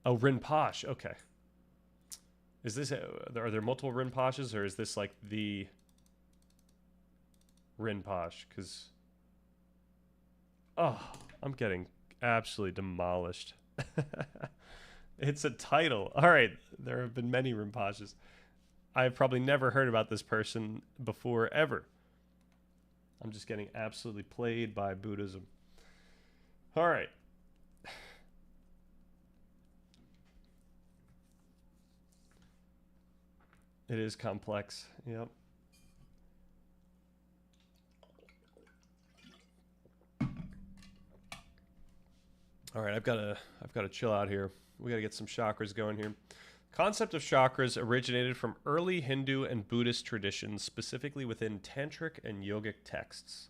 Oh, Rinpoche. Okay. Is this, are there multiple Rinpoches, or is this like the Rinpoche? Because, oh, I'm getting absolutely demolished. It's a title. All right. There have been many Rinpoches. I've probably never heard about this person before, ever. I'm just getting absolutely played by Buddhism. All right. It is complex. Yep. All right, I've got to chill out here. We got to get some chakras going here. Concept of chakras originated from early Hindu and Buddhist traditions, specifically within tantric and yogic texts.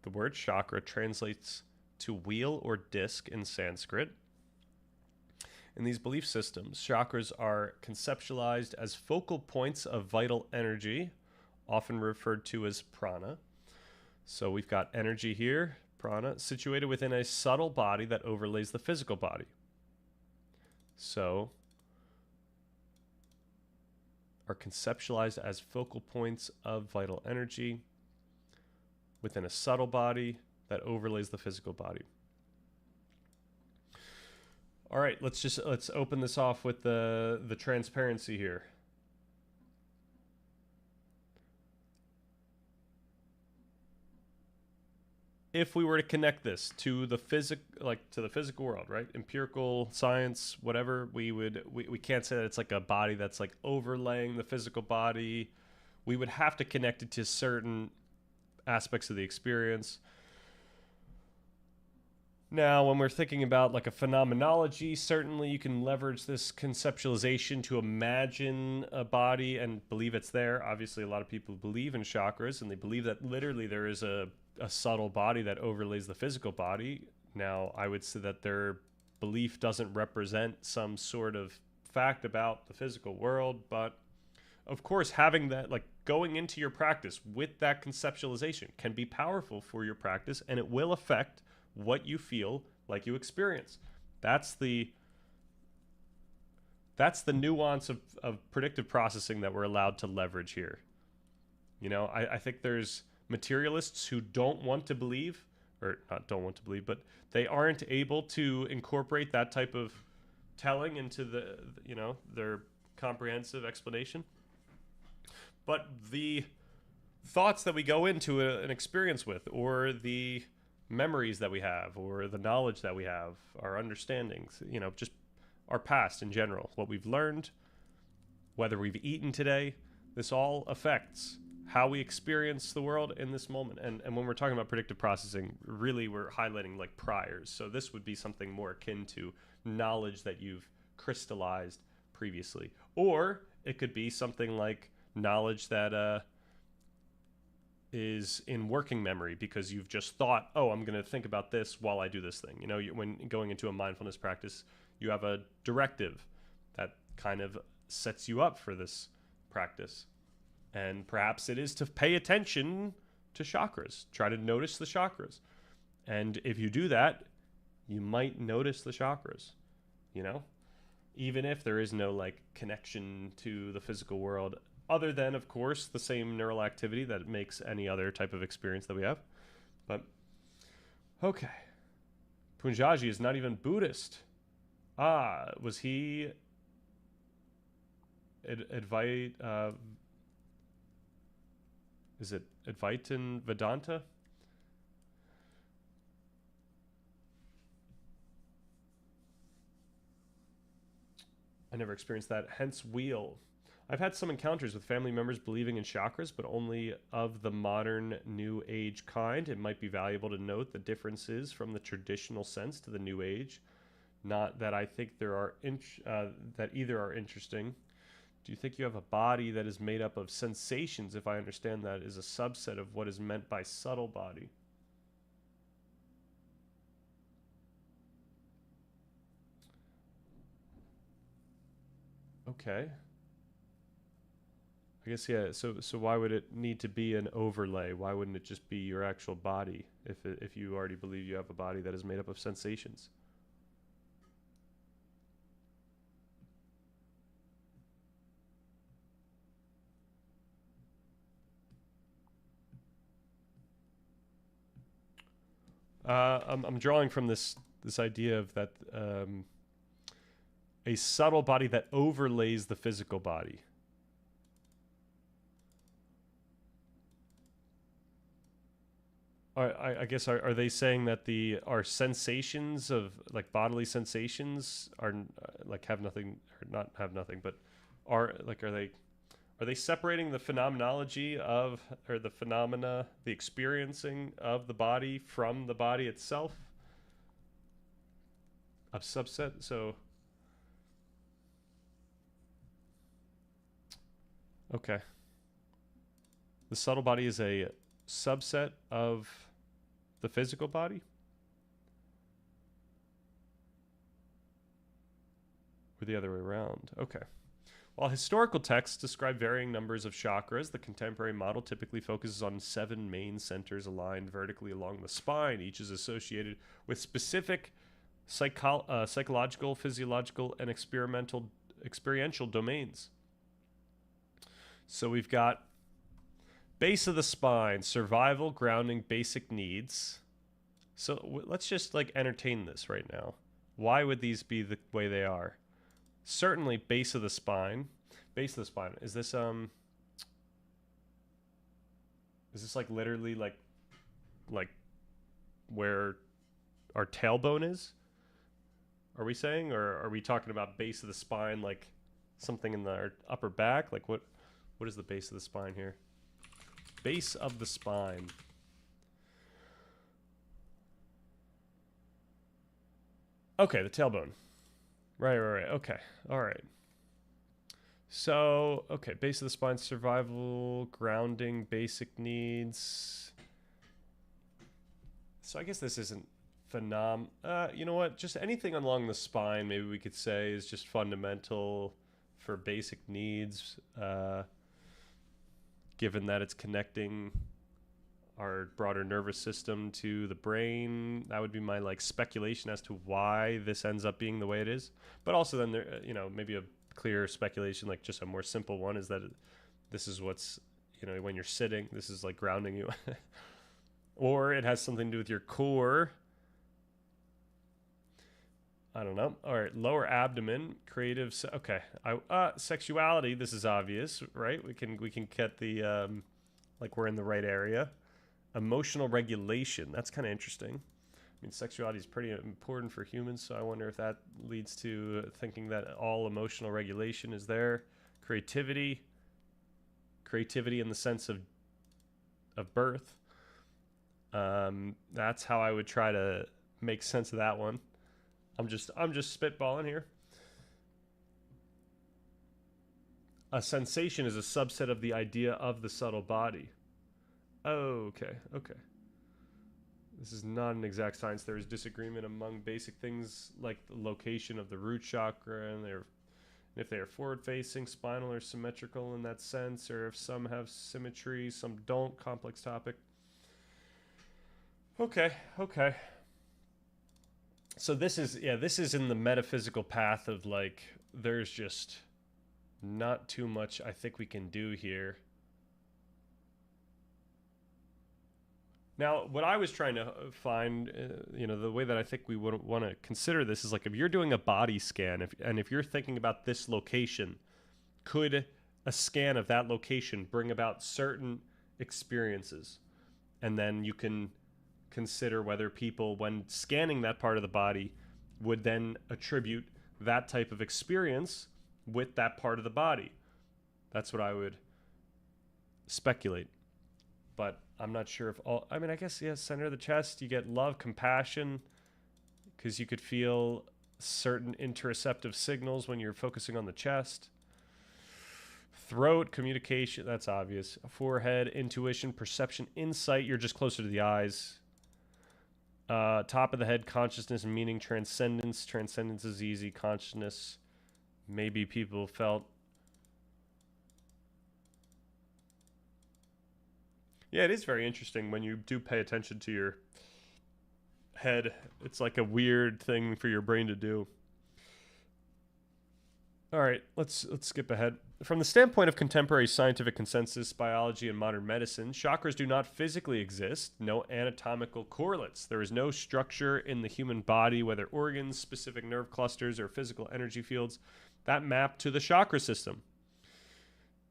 The word chakra translates to wheel or disc in Sanskrit. In these belief systems, chakras are conceptualized as focal points of vital energy, often referred to as prana. So we've got energy here, prana, situated within a subtle body that overlays the physical body. So are conceptualized as focal points of vital energy within a subtle body that overlays the physical body. All right, let's open this off with the transparency here. If we were to connect this to the physical world, right? Empirical science, whatever, we can't say that it's like a body that's like overlaying the physical body. We would have to connect it to certain aspects of the experience. Now, when we're thinking about like a phenomenology, certainly you can leverage this conceptualization to imagine a body and believe it's there. Obviously, a lot of people believe in chakras, and they believe that literally there is a subtle body that overlays the physical body. Now, I would say that their belief doesn't represent some sort of fact about the physical world, but of course, having that, like going into your practice with that conceptualization can be powerful for your practice, and it will affect what you feel like you experience. That's the nuance of predictive processing that we're allowed to leverage here. You know, I think there's materialists who don't want to believe, or not don't want to believe, but they aren't able to incorporate that type of telling into their comprehensive explanation. But the thoughts that we go into an experience with, or the memories that we have, or the knowledge that we have, our understandings, just our past in general, what we've learned, whether we've eaten today, this all affects how we experience the world in this moment. And when we're talking about predictive processing, really we're highlighting like priors. So this would be something more akin to knowledge that you've crystallized previously. Or it could be something like knowledge that is in working memory, because you've just thought, oh, I'm going to think about this while I do this thing. When going into a mindfulness practice, you have a directive that kind of sets you up for this practice. And perhaps it is to pay attention to chakras. Try to notice the chakras. And if you do that, you might notice the chakras, even if there is no like connection to the physical world, other than, of course, the same neural activity that makes any other type of experience that we have. But, okay. Punjaji is not even Buddhist. Was he is it Advaitin Vedanta? I never experienced that, hence wheel. I've had some encounters with family members believing in chakras, but only of the modern New Age kind. It might be valuable to note the differences from the traditional sense to the New Age. Not that I think there are that either are interesting. Do you think you have a body that is made up of sensations, if I understand that, is a subset of what is meant by subtle body? Okay. I guess, yeah, so why would it need to be an overlay? Why wouldn't it just be your actual body if you already believe you have a body that is made up of sensations? I'm drawing from this idea of that a subtle body that overlays the physical body. I guess are they saying that our sensations of like bodily sensations are like have nothing, or not have nothing, but are they separating the phenomenology of, or the phenomena, the experiencing of the body from the body itself? A subset. So okay, the subtle body is a subset of the physical body? Or the other way around? Okay. While historical texts describe varying numbers of chakras, the contemporary model typically focuses on 7 main centers aligned vertically along the spine. Each is associated with specific psychological, physiological, and experiential domains. So we've got base of the spine, survival, grounding, basic needs. So let's just like entertain this right now. Why would these be the way they are? Certainly base of the spine. Base of the spine. Is this like literally like where our tailbone is? Are we saying, or are we talking about base of the spine like something in the upper back? Like what is the base of the spine here? Base of the spine. Okay, the tailbone. Right. Okay. All right. So, okay, base of the spine, survival, grounding, basic needs. So I guess this isn't you know what? Just anything along the spine, maybe we could say, is just fundamental for basic needs, given that it's connecting our broader nervous system to the brain. That would be my like speculation as to why this ends up being the way it is. But also then there, you know, maybe a clear speculation, like just a more simple one, is that this is what's, you know, when you're sitting, this is like grounding you. Or it has something to do with your core. I don't know. All right, lower abdomen, creative. Okay, sexuality. This is obvious, right? We can get the like we're in the right area. Emotional regulation. That's kind of interesting. I mean, sexuality is pretty important for humans, so I wonder if that leads to thinking that all emotional regulation is there. Creativity in the sense of birth. That's how I would try to make sense of that one. I'm just spitballing here. A sensation is a subset of the idea of the subtle body. Oh, okay. This is not an exact science. There is disagreement among basic things like the location of the root chakra and if they are forward-facing, spinal, or symmetrical in that sense, or if some have symmetry, some don't. Complex topic. Okay. So this is in the metaphysical path of like, there's just not too much I think we can do here. Now, what I was trying to find, the way that I think we would want to consider this is like, if you're doing a body scan, if you're thinking about this location, could a scan of that location bring about certain experiences? And then you can consider whether people, when scanning that part of the body, would then attribute that type of experience with that part of the body. That's what I would speculate. But I'm not sure if all, I mean, I guess, yeah, center of the chest, you get love, compassion, because you could feel certain interoceptive signals when you're focusing on the chest. Throat, communication, that's obvious. Forehead, intuition, perception, insight, you're just closer to the eyes. Top of the head, consciousness, meaning, transcendence. Transcendence is easy. Consciousness, maybe people felt. Yeah, it is very interesting when you do pay attention to your head. It's like a weird thing for your brain to do. All right, let's skip ahead. From the standpoint of contemporary scientific consensus, biology, and modern medicine, chakras do not physically exist, no anatomical correlates. There is no structure in the human body, whether organs, specific nerve clusters, or physical energy fields, that map to the chakra system.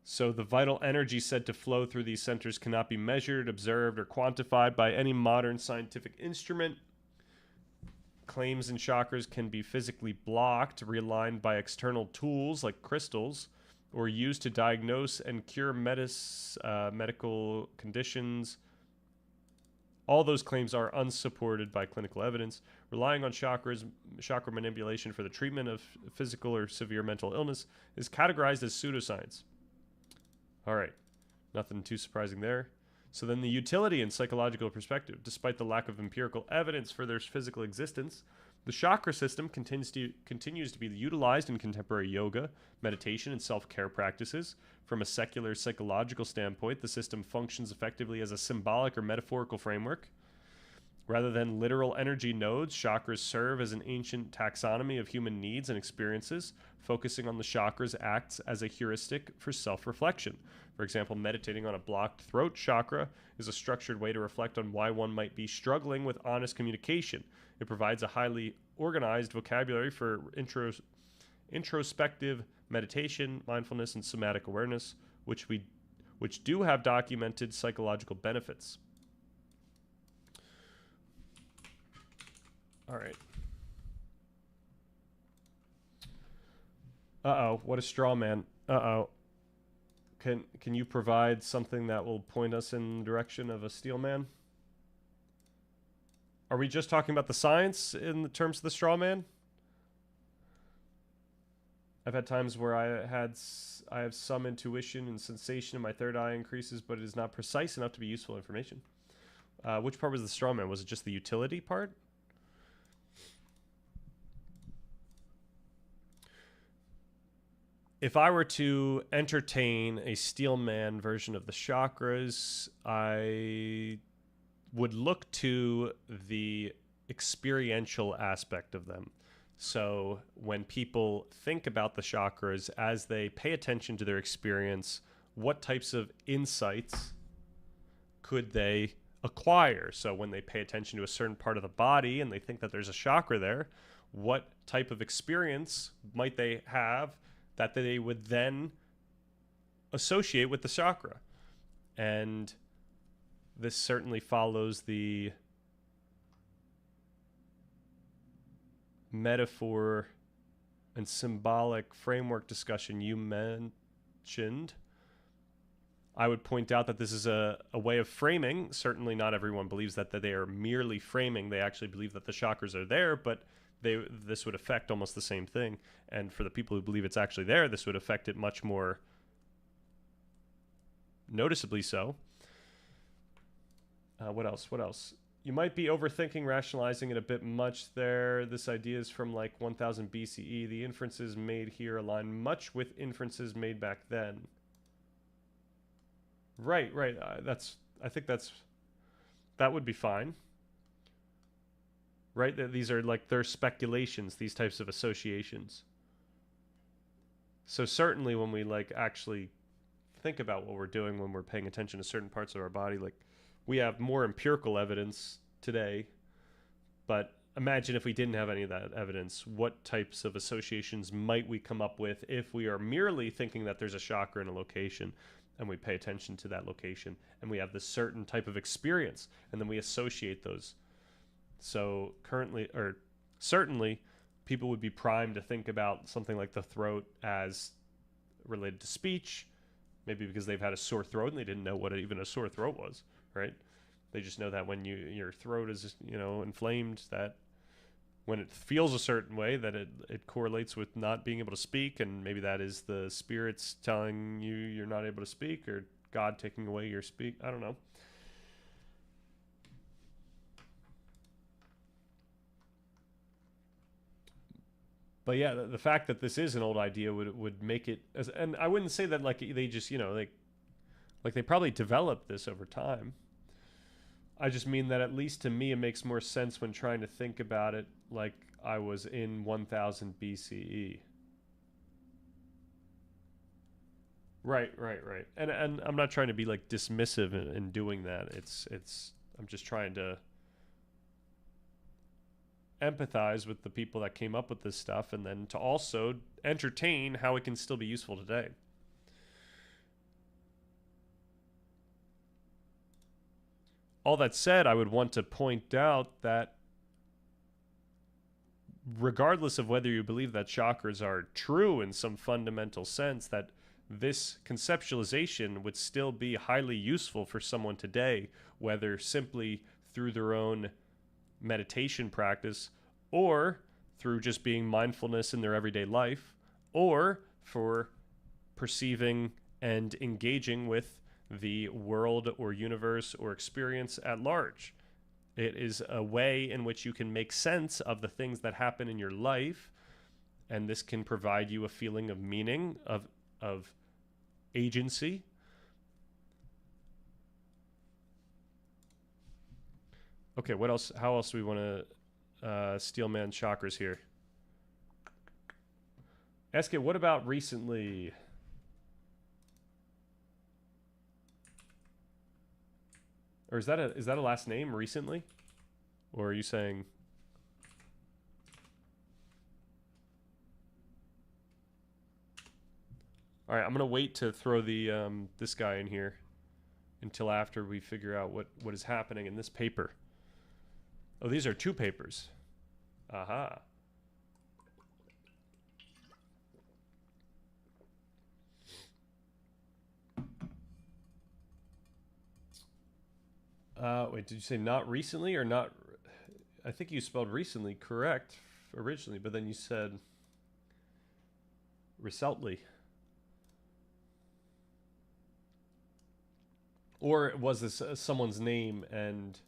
So the vital energy said to flow through these centers cannot be measured, observed, or quantified by any modern scientific instrument. Claims in chakras can be physically blocked, realigned by external tools like crystals, or used to diagnose and cure medical conditions. All those claims are unsupported by clinical evidence. Relying on chakra manipulation for the treatment of physical or severe mental illness is categorized as pseudoscience. All right, nothing too surprising there. So then the utility and psychological perspective. Despite the lack of empirical evidence for their physical existence, The chakra system continues to be utilized in contemporary yoga, meditation, and self-care practices. From a secular psychological standpoint, the system functions effectively as a symbolic or metaphorical framework. Rather than literal energy nodes, chakras serve as an ancient taxonomy of human needs and experiences. Focusing on the chakras acts as a heuristic for self-reflection. For example, meditating on a blocked throat chakra is a structured way to reflect on why one might be struggling with honest communication. It provides a highly organized vocabulary for introspective meditation, mindfulness, and somatic awareness, which do have documented psychological benefits. All right. Uh-oh, what a straw man. Uh-oh. Can you provide something that will point us in the direction of a steel man? Are we just talking about the science in the terms of the straw man? I've had times where I have some intuition and sensation in my third eye increases, but it is not precise enough to be useful information. Which part was the straw man? Was it just the utility part? If I were to entertain a steel man version of the chakras, I would look to the experiential aspect of them. So when people think about the chakras, as they pay attention to their experience, what types of insights could they acquire? So when they pay attention to a certain part of the body and they think that there's a chakra there, what type of experience might they have that they would then associate with the chakra? And this certainly follows the metaphor and symbolic framework discussion you mentioned. I would point out that this is a way of framing. Certainly not everyone believes that they are merely framing. They actually believe that the chakras are there, but this would affect almost the same thing. And for the people who believe it's actually there, this would affect it much more noticeably so. What else? You might be overthinking, rationalizing it a bit much there. This idea is from like 1000 BCE. The inferences made here align much with inferences made back then. Right. I think that would be fine. Right? These are like their speculations, these types of associations. So certainly when we like actually think about what we're doing, when we're paying attention to certain parts of our body, like we have more empirical evidence today, but imagine if we didn't have any of that evidence. What types of associations might we come up with if we are merely thinking that there's a chakra in a location and we pay attention to that location and we have this certain type of experience and then we associate those. So certainly people would be primed to think about something like the throat as related to speech, maybe because they've had a sore throat and they didn't know what even a sore throat was, right? They just know that when your throat is, inflamed, that when it feels a certain way, that it correlates with not being able to speak, and maybe that is the spirits telling you you're not able to speak, or God taking away your speak. I don't know. But yeah, the fact that this is an old idea would make it, and I wouldn't say that like they just like they probably developed this over time. I just mean that at least to me it makes more sense when trying to think about it like I was in 1000 BCE. Right. And I'm not trying to be like dismissive in doing that. I'm just trying to empathize with the people that came up with this stuff and then to also entertain how it can still be useful today. All that said, I would want to point out that regardless of whether you believe that chakras are true in some fundamental sense, that this conceptualization would still be highly useful for someone today, whether simply through their own meditation practice or through just being mindfulness in their everyday life, or for perceiving and engaging with the world or universe or experience at large. It is a way in which you can make sense of the things that happen in your life, and this can provide you a feeling of meaning, of agency. Okay, what else? How else do we want to Steelman chakras here? Ask it, what about recently? Or is that a last name, recently? Or are you saying? All right, I'm gonna wait to throw the this guy in here until after we figure out what is happening in this paper. Oh, these are two papers. Aha. Wait, did you say not recently or not? I think you spelled recently correct originally, but then you said recently. Or was this someone's name and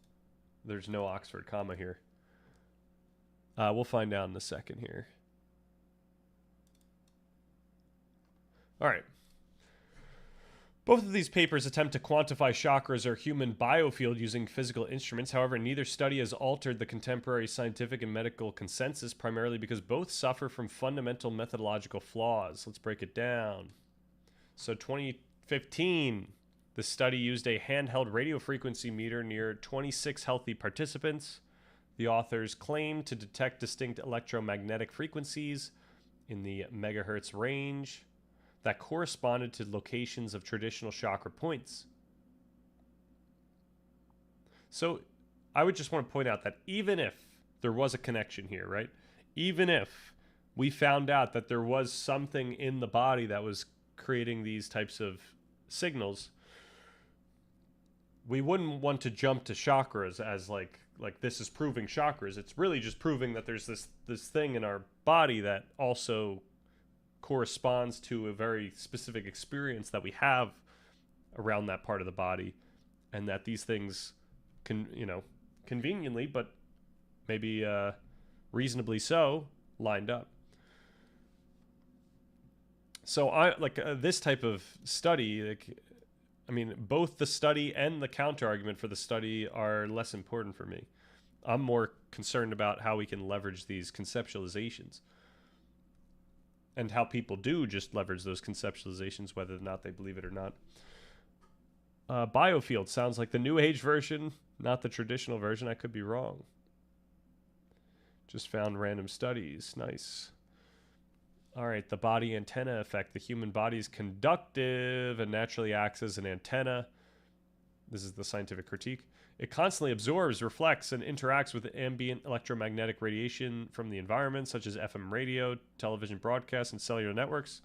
there's no Oxford comma here? We'll find out in a second here. All right. Both of these papers attempt to quantify chakras or human biofield using physical instruments. However, neither study has altered the contemporary scientific and medical consensus, primarily because both suffer from fundamental methodological flaws. Let's break it down. So 2015, the study used a handheld radio frequency meter near 26 healthy participants. The authors claimed to detect distinct electromagnetic frequencies in the megahertz range that corresponded to locations of traditional chakra points. So I would just want to point out that even if there was a connection here, right? Even if we found out that there was something in the body that was creating these types of signals, we wouldn't want to jump to chakras as like this is proving chakras. It's really just proving that there's this thing in our body that also corresponds to a very specific experience that we have around that part of the body, and that these things can, conveniently, but maybe reasonably so, lined up. So I this type of study, both the study and the counter argument for the study are less important for me. I'm more concerned about how we can leverage these conceptualizations and how people do just leverage those conceptualizations, whether or not they believe it or not. Biofield sounds like the New Age version, not the traditional version. I could be wrong. Just found random studies. Nice. All right, the body antenna effect. The human body is conductive and naturally acts as an antenna. This is the scientific critique. It constantly absorbs, reflects, and interacts with ambient electromagnetic radiation from the environment, such as FM radio, television broadcasts, and cellular networks.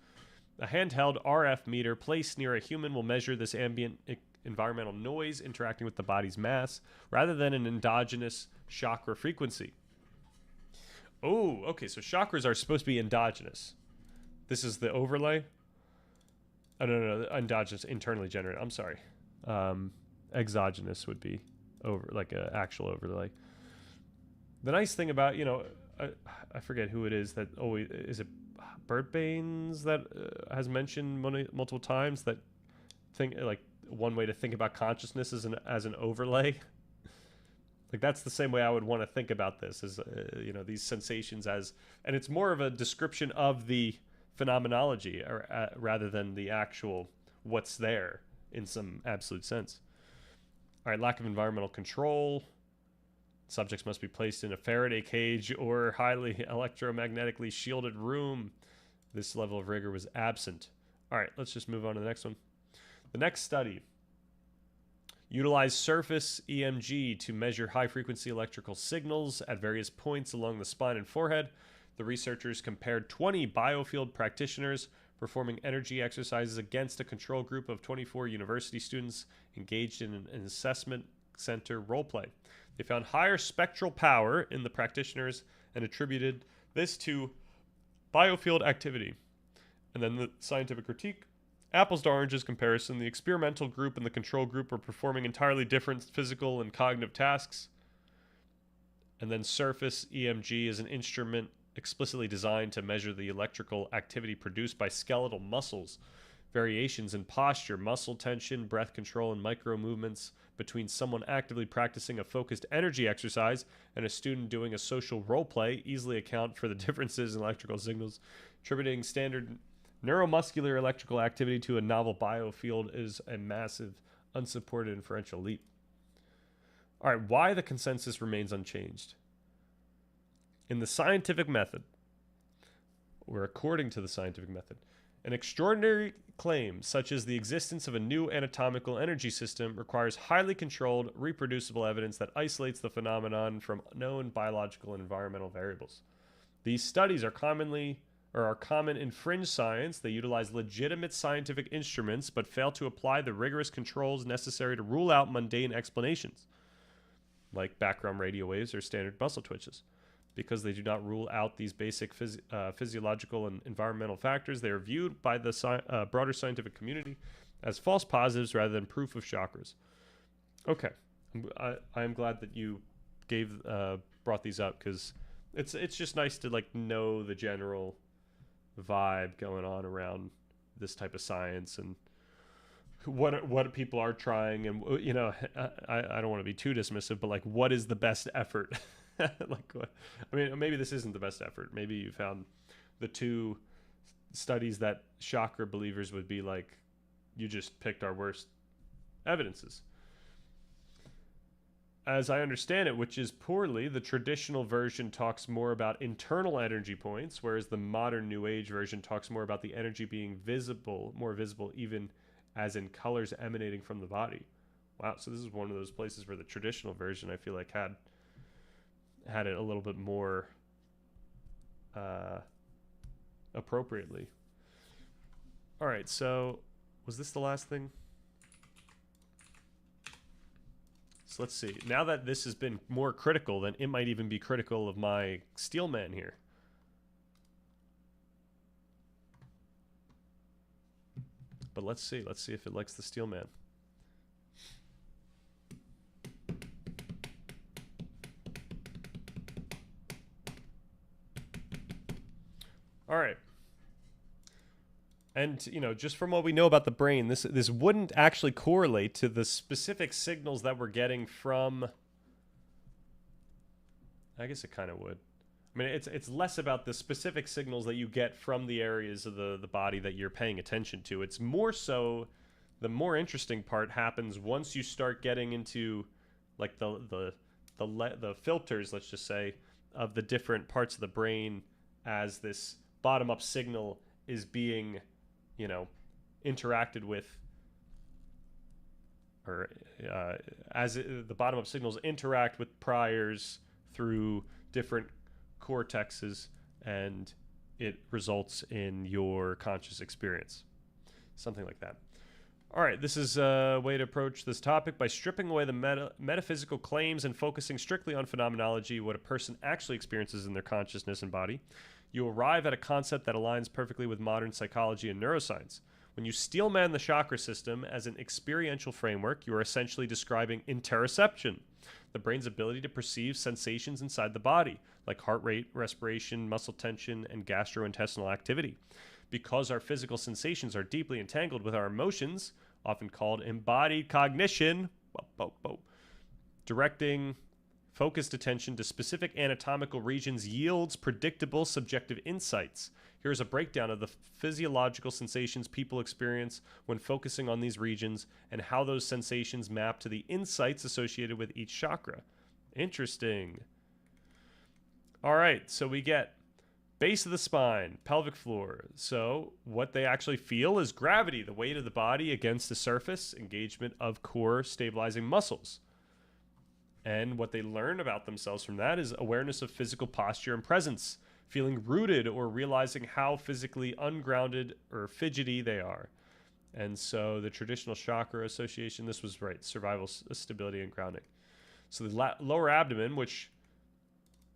A handheld RF meter placed near a human will measure this ambient environmental noise interacting with the body's mass, rather than an endogenous chakra frequency. Oh, okay, so chakras are supposed to be endogenous. This is the overlay? Oh, no, endogenous, internally generated. I'm sorry. Exogenous would be an actual overlay. The nice thing about, I forget who it is that always, is it Bert Baines that has mentioned multiple times that one way to think about consciousness is as an overlay. That's the same way I would want to think about this, is these sensations and it's more of a description of the phenomenology rather than the actual what's there in some absolute sense. All right, lack of environmental control. Subjects must be placed in a Faraday cage or highly electromagnetically shielded room. This level of rigor was absent. All right, let's just move on to the next one. The next study utilized surface EMG to measure high-frequency electrical signals at various points along the spine and forehead. The researchers compared 20 biofield practitioners performing energy exercises against a control group of 24 university students engaged in an assessment center role play. They found higher spectral power in the practitioners and attributed this to biofield activity. And then the scientific critique. Apples to oranges comparison. The experimental group and the control group were performing entirely different physical and cognitive tasks. And then surface EMG is an instrument explicitly designed to measure the electrical activity produced by skeletal muscles, variations in posture, muscle tension, breath control, and micro movements between someone actively practicing a focused energy exercise and a student doing a social role play easily account for the differences in electrical signals. Attributing standard neuromuscular electrical activity to a novel biofield is a massive, unsupported inferential leap. All right, why the consensus remains unchanged? In the scientific method, or according to the scientific method, an extraordinary claim such as the existence of a new anatomical energy system requires highly controlled, reproducible evidence that isolates the phenomenon from known biological and environmental variables. These studies are common in fringe science. They utilize legitimate scientific instruments but fail to apply the rigorous controls necessary to rule out mundane explanations, like background radio waves or standard muscle twitches. Because they do not rule out these basic physiological and environmental factors, they are viewed by the broader scientific community as false positives rather than proof of chakras. Okay, I am glad that you brought these up, because it's just nice to like know the general vibe going on around this type of science and what people are trying, and you know, I don't want to be too dismissive, but like, what is the best effort? Like, what? I mean, maybe this isn't the best effort. Maybe you found the two studies that chakra believers would be like, you just picked our worst evidences. As I understand it, which is poorly, the traditional version talks more about internal energy points, whereas the modern New Age version talks more about the energy being visible, more visible, even as in colors emanating from the body. Wow, so this is one of those places where the traditional version, I feel like, had it a little bit more appropriately. All right, so was this the last thing? So let's see. Now that this has been more critical, then it might even be critical of my steel man here. But let's see. Let's see if it likes the steel man. All right. And, you know, just from what we know about the brain, this wouldn't actually correlate to the specific signals that we're getting from... I guess it kind of would. I mean, it's less about the specific signals that you get from the areas of the body that you're paying attention to. It's more so the more interesting part happens once you start getting into, like, the filters, let's just say, of the different parts of the brain as this bottom-up signal is being, you know, interacted with, or the bottom-up signals interact with priors through different cortexes, and it results in your conscious experience. Something like that. All right, this is a way to approach this topic by stripping away the metaphysical claims and focusing strictly on phenomenology, what a person actually experiences in their consciousness and body. You arrive at a concept that aligns perfectly with modern psychology and neuroscience. When you steelman the chakra system as an experiential framework, you are essentially describing interoception, the brain's ability to perceive sensations inside the body, like heart rate, respiration, muscle tension, and gastrointestinal activity. Because our physical sensations are deeply entangled with our emotions, often called embodied cognition, directing focused attention to specific anatomical regions yields predictable subjective insights. Here's a breakdown of the physiological sensations people experience when focusing on these regions and how those sensations map to the insights associated with each chakra. Interesting. All right, so we get base of the spine, pelvic floor. So what they actually feel is gravity, the weight of the body against the surface, engagement of core stabilizing muscles. And what they learn about themselves from that is awareness of physical posture and presence, feeling rooted or realizing how physically ungrounded or fidgety they are. And so the traditional chakra association, this was right, survival, stability, and grounding. So the lower abdomen, which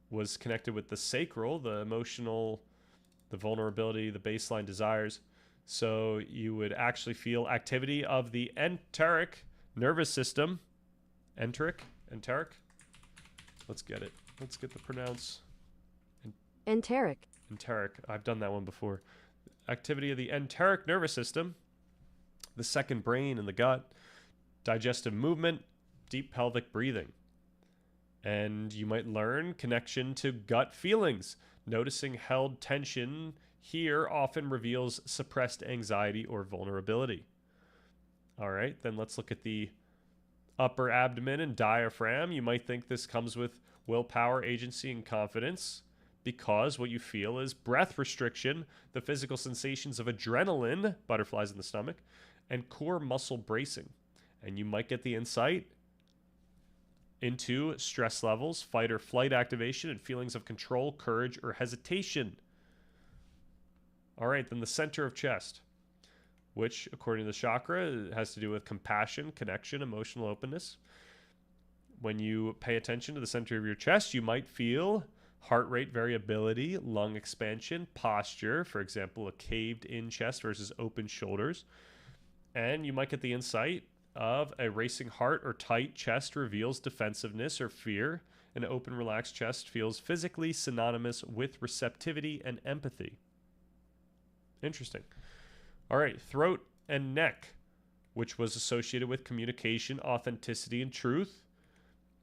was connected with the sacral, the emotional, the vulnerability, the baseline desires. So you would actually feel activity of the enteric nervous system. Enteric? Let's get it. Let's get the pronounce. Enteric. Enteric. I've done that one before. Activity of the enteric nervous system, the second brain in the gut, digestive movement, deep pelvic breathing. And you might learn connection to gut feelings. Noticing held tension here often reveals suppressed anxiety or vulnerability. All right, then let's look at the upper abdomen and diaphragm. You might think this comes with willpower, agency, and confidence, because what you feel is breath restriction, the physical sensations of adrenaline, butterflies in the stomach, and core muscle bracing. And you might get the insight into stress levels, fight or flight activation, and feelings of control, courage, or hesitation. All right, then the center of chest, which, according to the chakra, has to do with compassion, connection, emotional openness. When you pay attention to the center of your chest, you might feel heart rate variability, lung expansion, posture, for example, a caved-in chest versus open shoulders. And you might get the insight of a racing heart or tight chest reveals defensiveness or fear. An open, relaxed chest feels physically synonymous with receptivity and empathy. Interesting. All right, throat and neck, which was associated with communication, authenticity, and truth.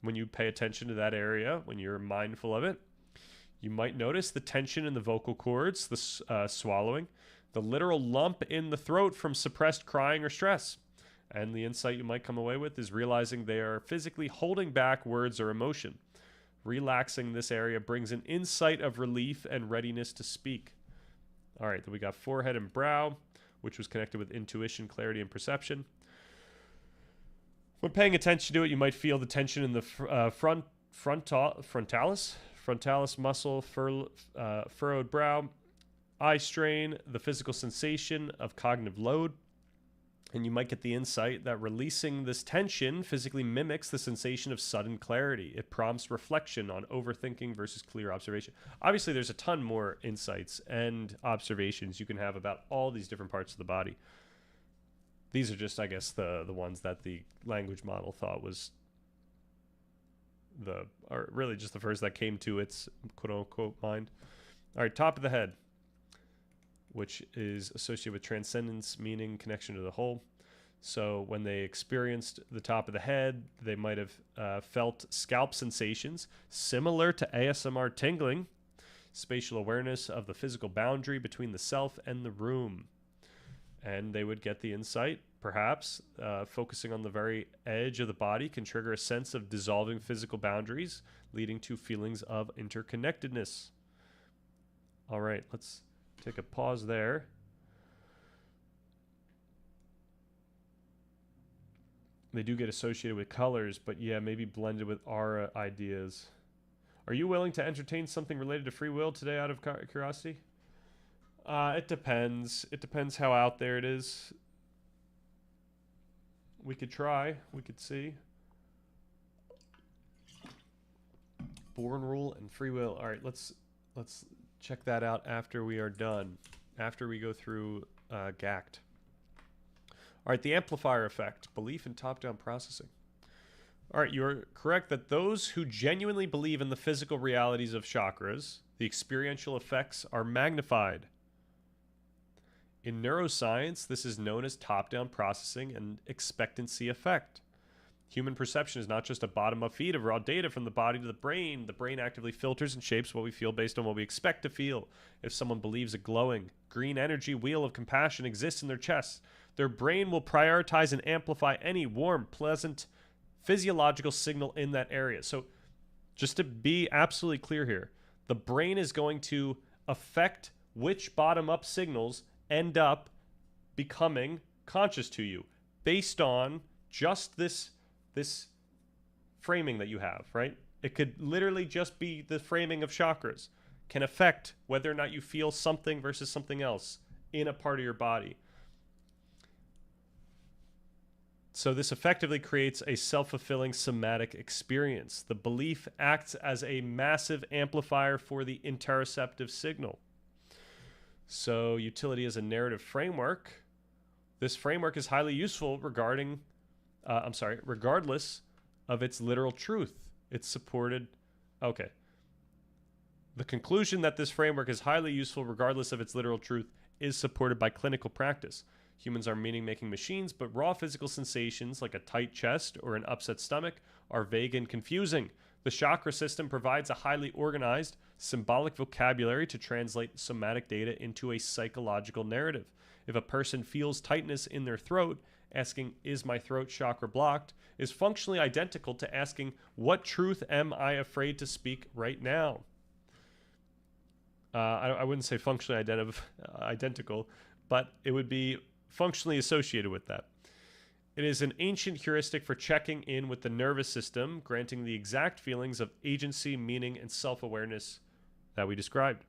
When you pay attention to that area, when you're mindful of it, you might notice the tension in the vocal cords, the swallowing, the literal lump in the throat from suppressed crying or stress. And the insight you might come away with is realizing they are physically holding back words or emotion. Relaxing this area brings an insight of relief and readiness to speak. All right, then we got forehead and brow, which was connected with intuition, clarity, and perception. When paying attention to it, you might feel the tension in the frontalis muscle, furrowed brow, eye strain, the physical sensation of cognitive load. And you might get the insight that releasing this tension physically mimics the sensation of sudden clarity. It prompts reflection on overthinking versus clear observation. Obviously, there's a ton more insights and observations you can have about all these different parts of the body. These are just, I guess, the ones that the language model thought was or really just the first that came to its quote-unquote mind. All right, top of the head, which is associated with transcendence, meaning connection to the whole. So when they experienced the top of the head, they might have felt scalp sensations similar to ASMR tingling, spatial awareness of the physical boundary between the self and the room. And they would get the insight, perhaps, focusing on the very edge of the body can trigger a sense of dissolving physical boundaries, leading to feelings of interconnectedness. All right, let's take a pause there. They do get associated with colors, but yeah, maybe blended with aura ideas. Are you willing to entertain something related to free will today out of curiosity? It depends. It depends how out there it is. We could try. We could see. Born rule and free will. All right, let's check that out after we are done. After we go through GACT. All right, the amplifier effect, belief in top-down processing. All right, you're correct that those who genuinely believe in the physical realities of chakras, the experiential effects are magnified. In neuroscience, this is known as top-down processing and expectancy effect. Human perception is not just a bottom-up feed of raw data from the body to the brain. The brain actively filters and shapes what we feel based on what we expect to feel. If someone believes a glowing, green energy wheel of compassion exists in their chest, their brain will prioritize and amplify any warm, pleasant, physiological signal in that area. So just to be absolutely clear here, the brain is going to affect which bottom-up signals end up becoming conscious to you based on just this framing that you have, right? It could literally just be the framing of chakras can affect whether or not you feel something versus something else in a part of your body. So this effectively creates a self-fulfilling somatic experience. The belief acts as a massive amplifier for the interoceptive signal. So utility as a narrative framework. This framework is highly useful regardless of its literal truth. It's supported. Okay. The conclusion that this framework is highly useful regardless of its literal truth is supported by clinical practice. Humans are meaning-making machines, but raw physical sensations like a tight chest or an upset stomach are vague and confusing. The chakra system provides a highly organized, symbolic vocabulary to translate somatic data into a psychological narrative. If a person feels tightness in their throat, asking, "Is my throat chakra blocked?" is functionally identical to asking, "What truth am I afraid to speak right now?" I wouldn't say functionally identical, but it would be functionally associated with that. It is an ancient heuristic for checking in with the nervous system, granting the exact feelings of agency, meaning, and self-awareness that we described.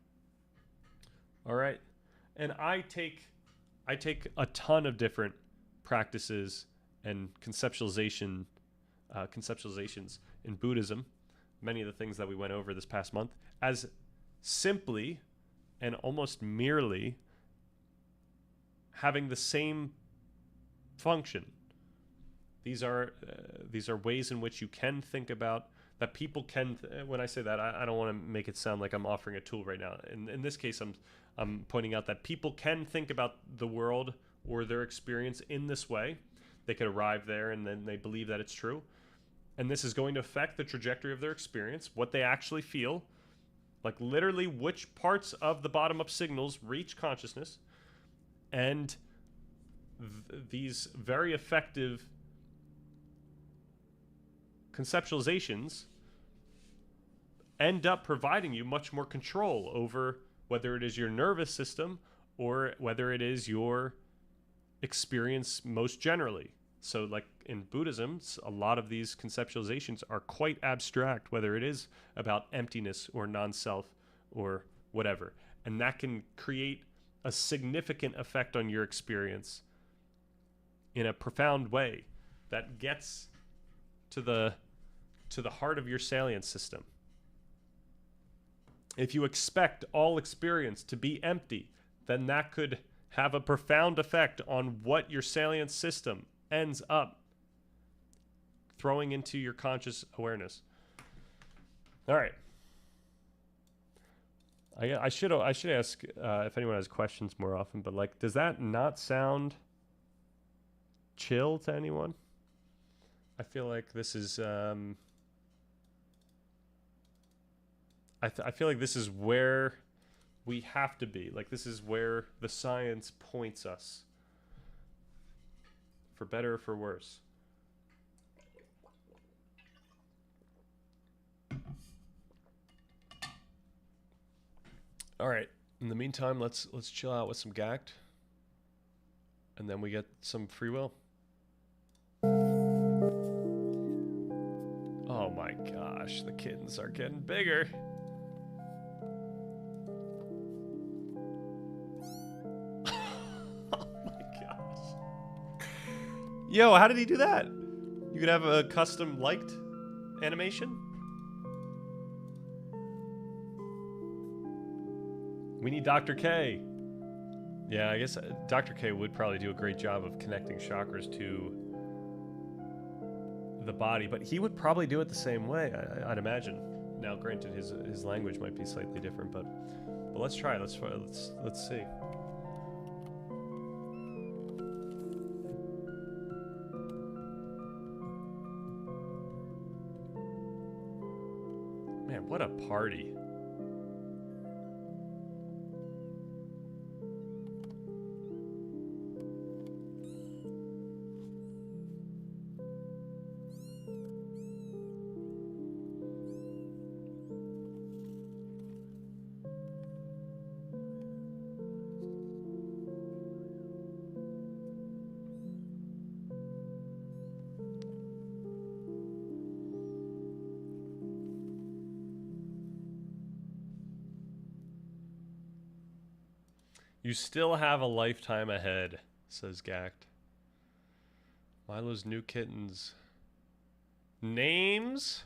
All right. And I take a ton of different practices and conceptualizations in Buddhism, many of the things that we went over this past month, as simply and almost merely having the same function. These are ways in which you can think about that people can. When I say that, I don't want to make it sound like I'm offering a tool right now. In this case, I'm pointing out that people can think about the world or their experience in this way. They could arrive there and then they believe that it's true, and this is going to affect the trajectory of their experience, what they actually feel, like literally which parts of the bottom-up signals reach consciousness, and these very effective conceptualizations end up providing you much more control over whether it is your nervous system or whether it is your experience most generally. So like in Buddhism, a lot of these conceptualizations are quite abstract, whether it is about emptiness or non-self or whatever. And that can create a significant effect on your experience in a profound way that gets to the heart of your salient system. If you expect all experience to be empty, then that could have a profound effect on what your salient system ends up throwing into your conscious awareness. All right. I should ask if anyone has questions more often, but like, does that not sound chill to anyone? I feel like this is I feel like this is where we have to be. Like, this is where the science points us, for better or for worse. All right. In the meantime, let's chill out with some Gact, and then we get some free will. Oh my gosh, the kittens are getting bigger. Oh my gosh. Yo, how did he do that? You could have a custom liked animation? We need Dr. K. Yeah, I guess Dr. K would probably do a great job of connecting chakras to the body, but he would probably do it the same way, I'd imagine. Now, granted, his language might be slightly different, but let's try. Let's see. Man, what a party. You still have a lifetime ahead, says Gact. Milo's new kittens. Names?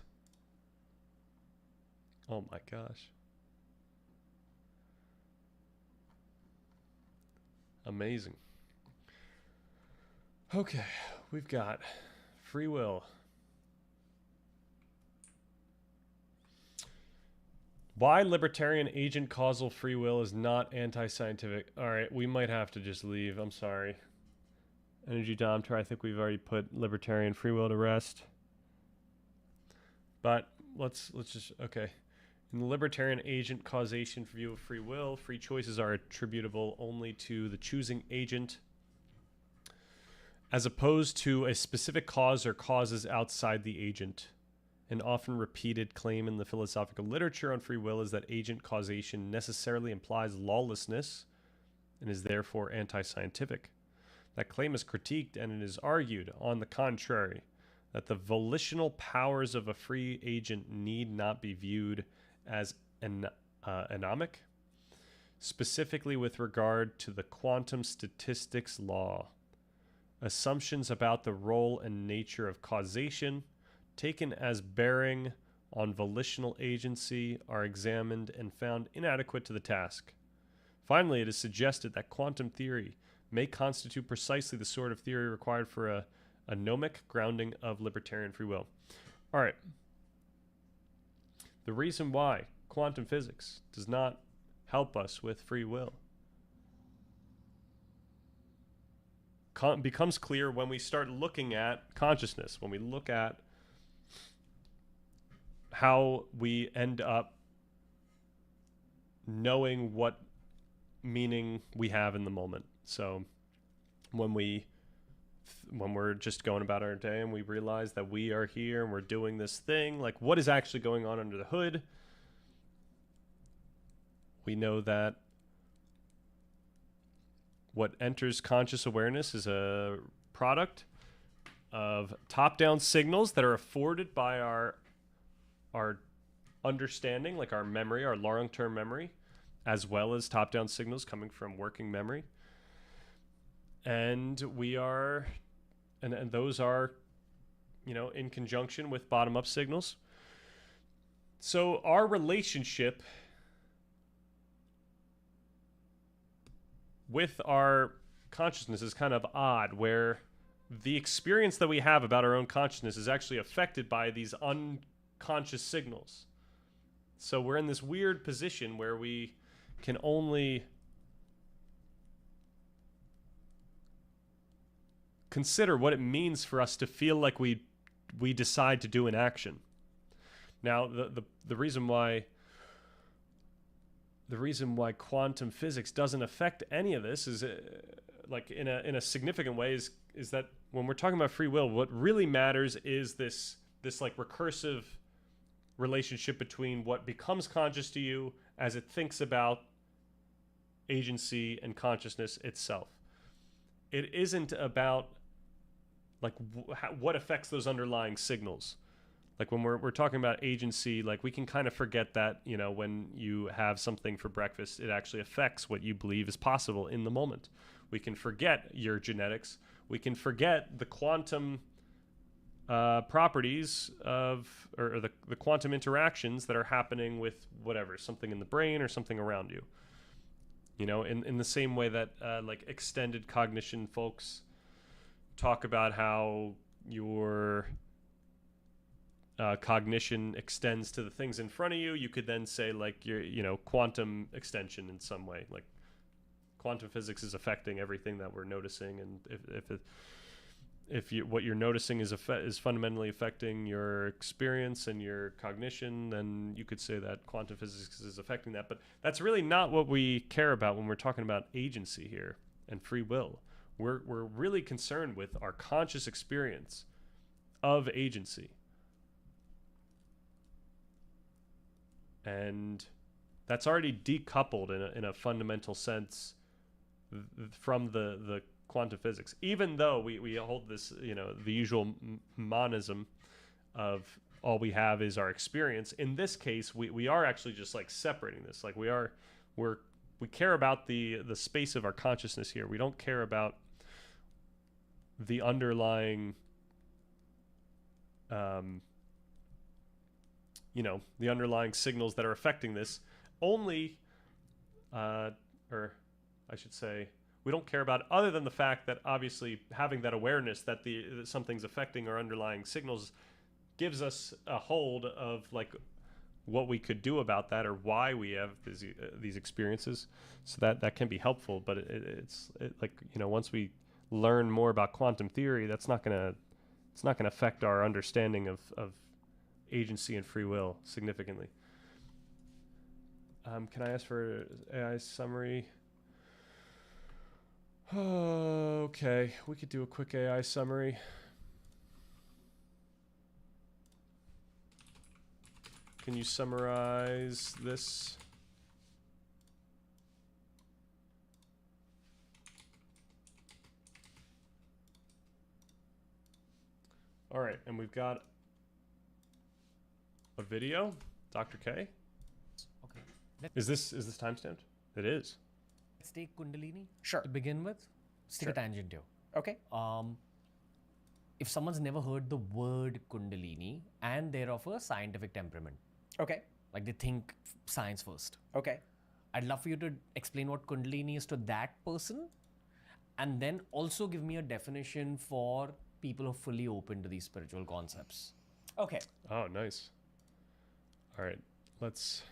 Oh my gosh. Amazing. Okay, we've got free will. Why libertarian agent causal free will is not anti-scientific. All right, we might have to just leave. I'm sorry. Energy Dompter, I think we've already put libertarian free will to rest. But let's just, okay. In the libertarian agent causation view of free will, free choices are attributable only to the choosing agent, as opposed to a specific cause or causes outside the agent. An often repeated claim in the philosophical literature on free will is that agent causation necessarily implies lawlessness and is therefore anti-scientific. That claim is critiqued, and it is argued, on the contrary, that the volitional powers of a free agent need not be viewed as anomic, specifically with regard to the quantum statistics law. Assumptions about the role and nature of causation, taken as bearing on volitional agency, are examined and found inadequate to the task. Finally, it is suggested that quantum theory may constitute precisely the sort of theory required for a anomic grounding of libertarian free will. All right. The reason why quantum physics does not help us with free will becomes clear when we start looking at consciousness, when we look at how we end up knowing what meaning we have in the moment. So when we're just going about our day and we realize that we are here and we're doing this thing, like what is actually going on under the hood, we know that what enters conscious awareness is a product of top-down signals that are afforded by our understanding, like our memory, our long-term memory, as well as top-down signals coming from working memory. And we are, and those are, you know, in conjunction with bottom-up signals. So our relationship with our consciousness is kind of odd, where the experience that we have about our own consciousness is actually affected by these unconscious signals. So we're in this weird position where we can only consider what it means for us to feel like we decide to do an action. Now, the reason why quantum physics doesn't affect any of this is like in a significant way is that when we're talking about free will, what really matters is this like recursive relationship between what becomes conscious to you as it thinks about agency and consciousness itself. It isn't about like what affects those underlying signals. Like when we're talking about agency, like we can kind of forget that, you know, when you have something for breakfast, it actually affects what you believe is possible in the moment. We can forget your genetics. We can forget the quantum properties of, or the quantum interactions that are happening with whatever, something in the brain or something around you. You know, in the same way that like extended cognition folks talk about how your cognition extends to the things in front of you, you could then say like your, you know, quantum extension in some way, like quantum physics is affecting everything that we're noticing, and if what you're noticing is fundamentally affecting your experience and your cognition, then you could say that quantum physics is affecting that. But that's really not what we care about when we're talking about agency here and free will. We're really concerned with our conscious experience of agency. And that's already decoupled in a fundamental sense from the quantum physics, even though we hold this, you know, the usual monism of all we have is our experience. In this case, we are actually just like separating this. Like we care about the space of our consciousness here. We don't care about the underlying you know, the underlying signals that are affecting this. Only or I should say, we don't care about, other than the fact that obviously having that awareness that that something's affecting our underlying signals gives us a hold of like what we could do about that or why we have these experiences. So that can be helpful, but it's like, you know, once we learn more about quantum theory, it's not gonna affect our understanding of agency and free will significantly. Can I ask for AI summary? Okay, we could do a quick AI summary. Can you summarize this? All right, and we've got a video, Dr. K. Okay. Is this timestamped? It is. Let's take Kundalini. Sure. To begin with, stick Sure. a tangent here. Okay. If someone's never heard the word Kundalini and they're of a scientific temperament, Okay. like they think science first, Okay. I'd love for you to explain what Kundalini is to that person, and then also give me a definition for people who are fully open to these spiritual concepts. Okay. Oh, nice. All right, let's.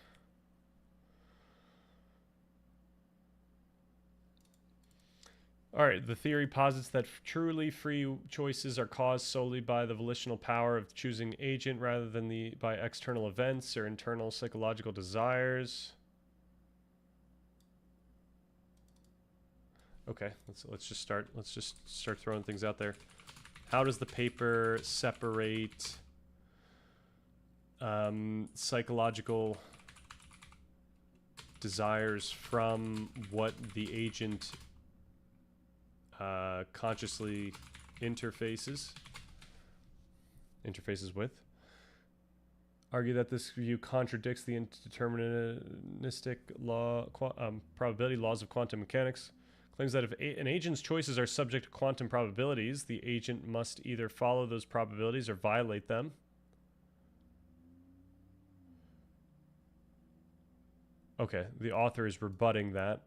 All right, the theory posits that truly free choices are caused solely by the volitional power of choosing agent rather than by external events or internal psychological desires. Okay, let's just start throwing things out there. How does the paper separate psychological desires from what the agent consciously interfaces with? Argue that this view contradicts the indeterministic probability laws of quantum mechanics. Claims that if an agent's choices are subject to quantum probabilities, the agent must either follow those probabilities or violate them. Okay, the author is rebutting that.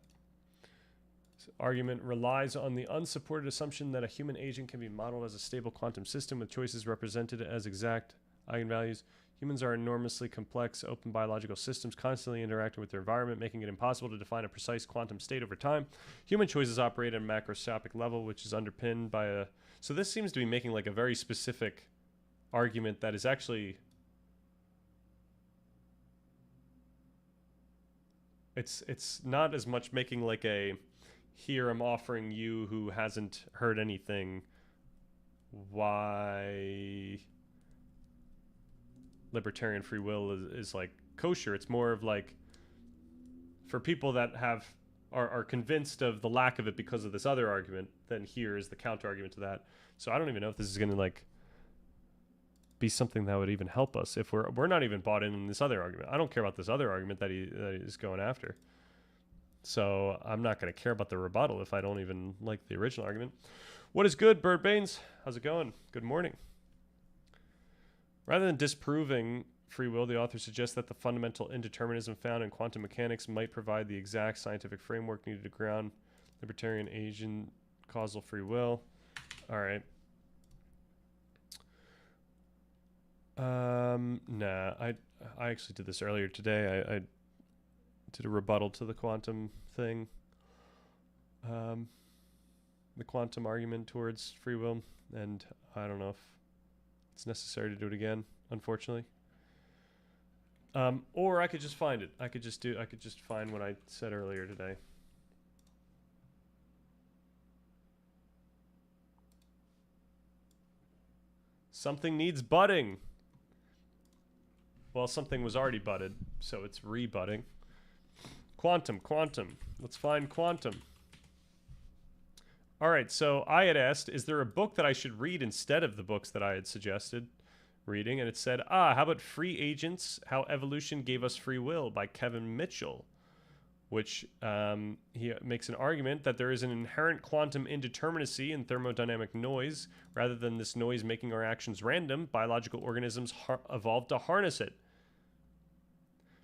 Argument relies on the unsupported assumption that a human agent can be modeled as a stable quantum system with choices represented as exact eigenvalues. Humans are enormously complex, open biological systems constantly interacting with their environment, making it impossible to define a precise quantum state over time. Human choices operate at a macroscopic level, which is underpinned by a... So this seems to be making like a very specific argument that is actually... It's not as much making like a... Here I'm offering you who hasn't heard anything why libertarian free will is like kosher. It's more of like for people that are convinced of the lack of it because of this other argument, then here is the counter argument to that. So I don't even know if this is going to like be something that would even help us if we're not even bought in this other argument. I don't care about this other argument that he is going after. So I'm not going to care about the rebuttal if I don't even like the original argument. What is good, Bird Baines? How's it going? Good morning. Rather than disproving free will, the author suggests that the fundamental indeterminism found in quantum mechanics might provide the exact scientific framework needed to ground libertarian agent causal free will. All right. Nah, I actually did this earlier today. I did a rebuttal to the quantum thing. The quantum argument towards free will, and I don't know if it's necessary to do it again, unfortunately. Or I could just find it. I could just find what I said earlier today. Something needs budding. Well, something was already budded, so it's rebudding. Quantum. Let's find quantum. All right, so I had asked, is there a book that I should read instead of the books that I had suggested reading? And it said, how about Free Agents, How Evolution Gave Us Free Will by Kevin Mitchell, which he makes an argument that there is an inherent quantum indeterminacy in thermodynamic noise. Rather than this noise making our actions random, biological organisms evolved to harness it.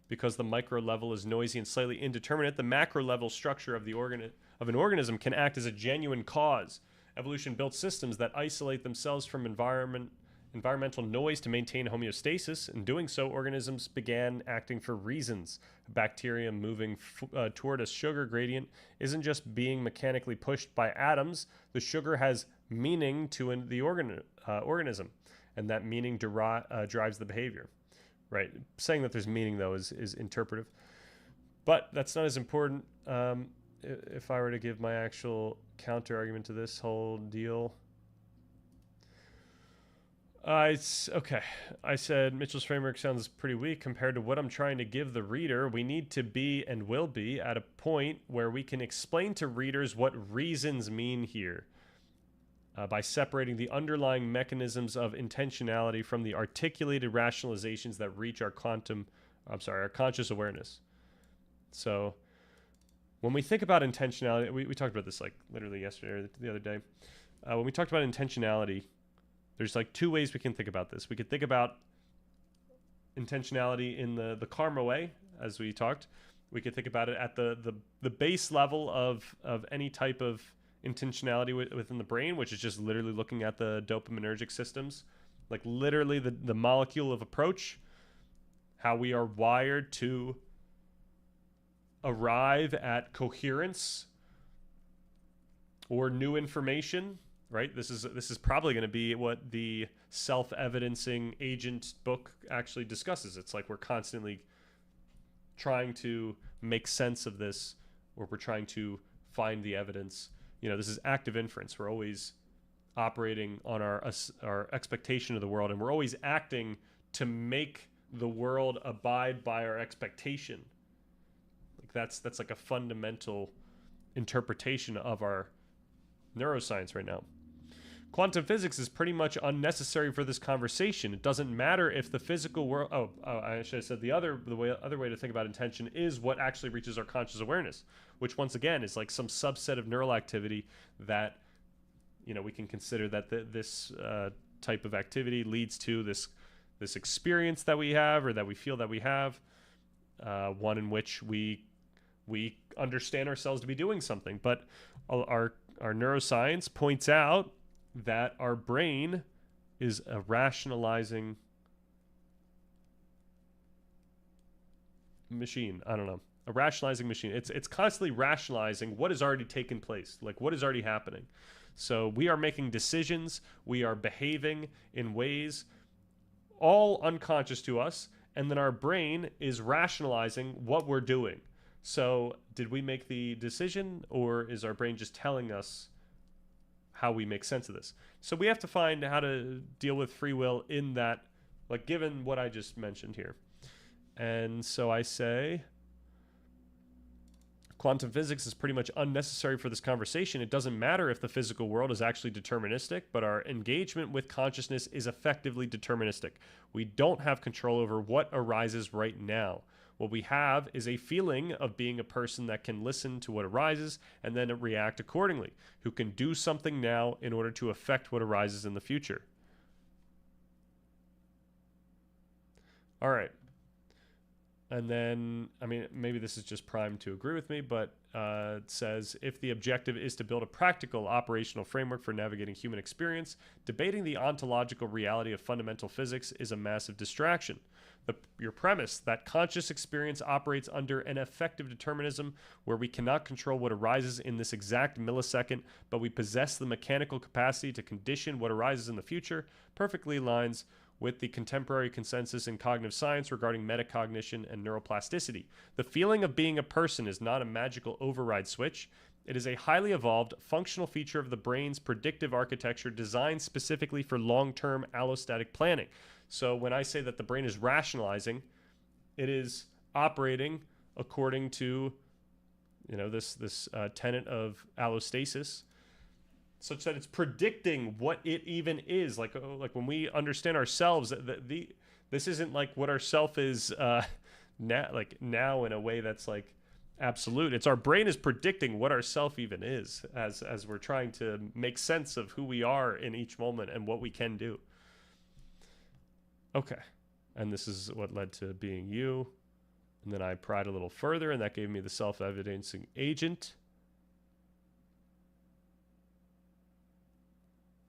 Because the micro level is noisy and slightly indeterminate, the macro level structure of an organism can act as a genuine cause. Evolution built systems that isolate themselves from environment environmental noise to maintain homeostasis. In doing so, organisms began acting for reasons. A bacterium moving toward a sugar gradient isn't just being mechanically pushed by atoms. The sugar has meaning to the organism, and that meaning drives the behavior. Right? Saying that there's meaning, though, is interpretive. But that's not as important. If I were to give my actual counter argument to this whole deal... okay. I said Mitchell's framework sounds pretty weak compared to what I'm trying to give the reader. We need to be and will be at a point where we can explain to readers what reasons mean here by separating the underlying mechanisms of intentionality from the articulated rationalizations that reach our conscious awareness. So when we think about intentionality, we talked about this like literally yesterday or the other day. When we talked about intentionality, there's like two ways we can think about this. We could think about intentionality in the karma way, as we talked. We could think about it at the base level of any type of intentionality within the brain, which is just literally looking at the dopaminergic systems, like literally the molecule of approach, how we are wired to arrive at coherence or new information. Right? This is probably going to be what the self-evidencing agent book actually discusses. It's like we're constantly trying to make sense of this, or we're trying to find the evidence. This is active inference. We're always operating on our expectation of the world, and we're always acting to make the world abide by our expectation. Like that's like a fundamental interpretation of our neuroscience right now. Quantum physics is pretty much unnecessary for this conversation. It doesn't matter if the physical world... I should have said the other way to think about intention is what actually reaches our conscious awareness, which once again is like some subset of neural activity that, we can consider that this type of activity leads to this experience that we have, or that we feel that we have, one in which we understand ourselves to be doing something. But our neuroscience points out that our brain is a rationalizing machine. I don't know. A rationalizing machine. It's constantly rationalizing what has already taken place, like what is already happening. So we are making decisions, we are behaving in ways all unconscious to us, and then our brain is rationalizing what we're doing. So did we make the decision, or is our brain just telling us how we make sense of this? So we have to find how to deal with free will in that, like given what I just mentioned here. And so I say quantum physics is pretty much unnecessary for this conversation. It doesn't matter if the physical world is actually deterministic, but our engagement with consciousness is effectively deterministic. We don't have control over what arises right now. What we have is a feeling of being a person that can listen to what arises and then react accordingly, who can do something now in order to affect what arises in the future. All right. And then, maybe this is just primed to agree with me, but it says, if the objective is to build a practical operational framework for navigating human experience, debating the ontological reality of fundamental physics is a massive distraction. Your premise that conscious experience operates under an effective determinism where we cannot control what arises in this exact millisecond, but we possess the mechanical capacity to condition what arises in the future, perfectly aligns with the contemporary consensus in cognitive science regarding metacognition and neuroplasticity. The feeling of being a person is not a magical override switch. It is a highly evolved, functional feature of the brain's predictive architecture designed specifically for long-term allostatic planning. So when I say that the brain is rationalizing, it is operating according to, this tenet of allostasis, such that it's predicting what it even is. Like when we understand ourselves, this isn't like what our self is now in a way that's like absolute. It's our brain is predicting what our self even is as we're trying to make sense of who we are in each moment and what we can do. Okay. And this is what led to being you. And then I pried a little further, and that gave me the self-evidencing agent.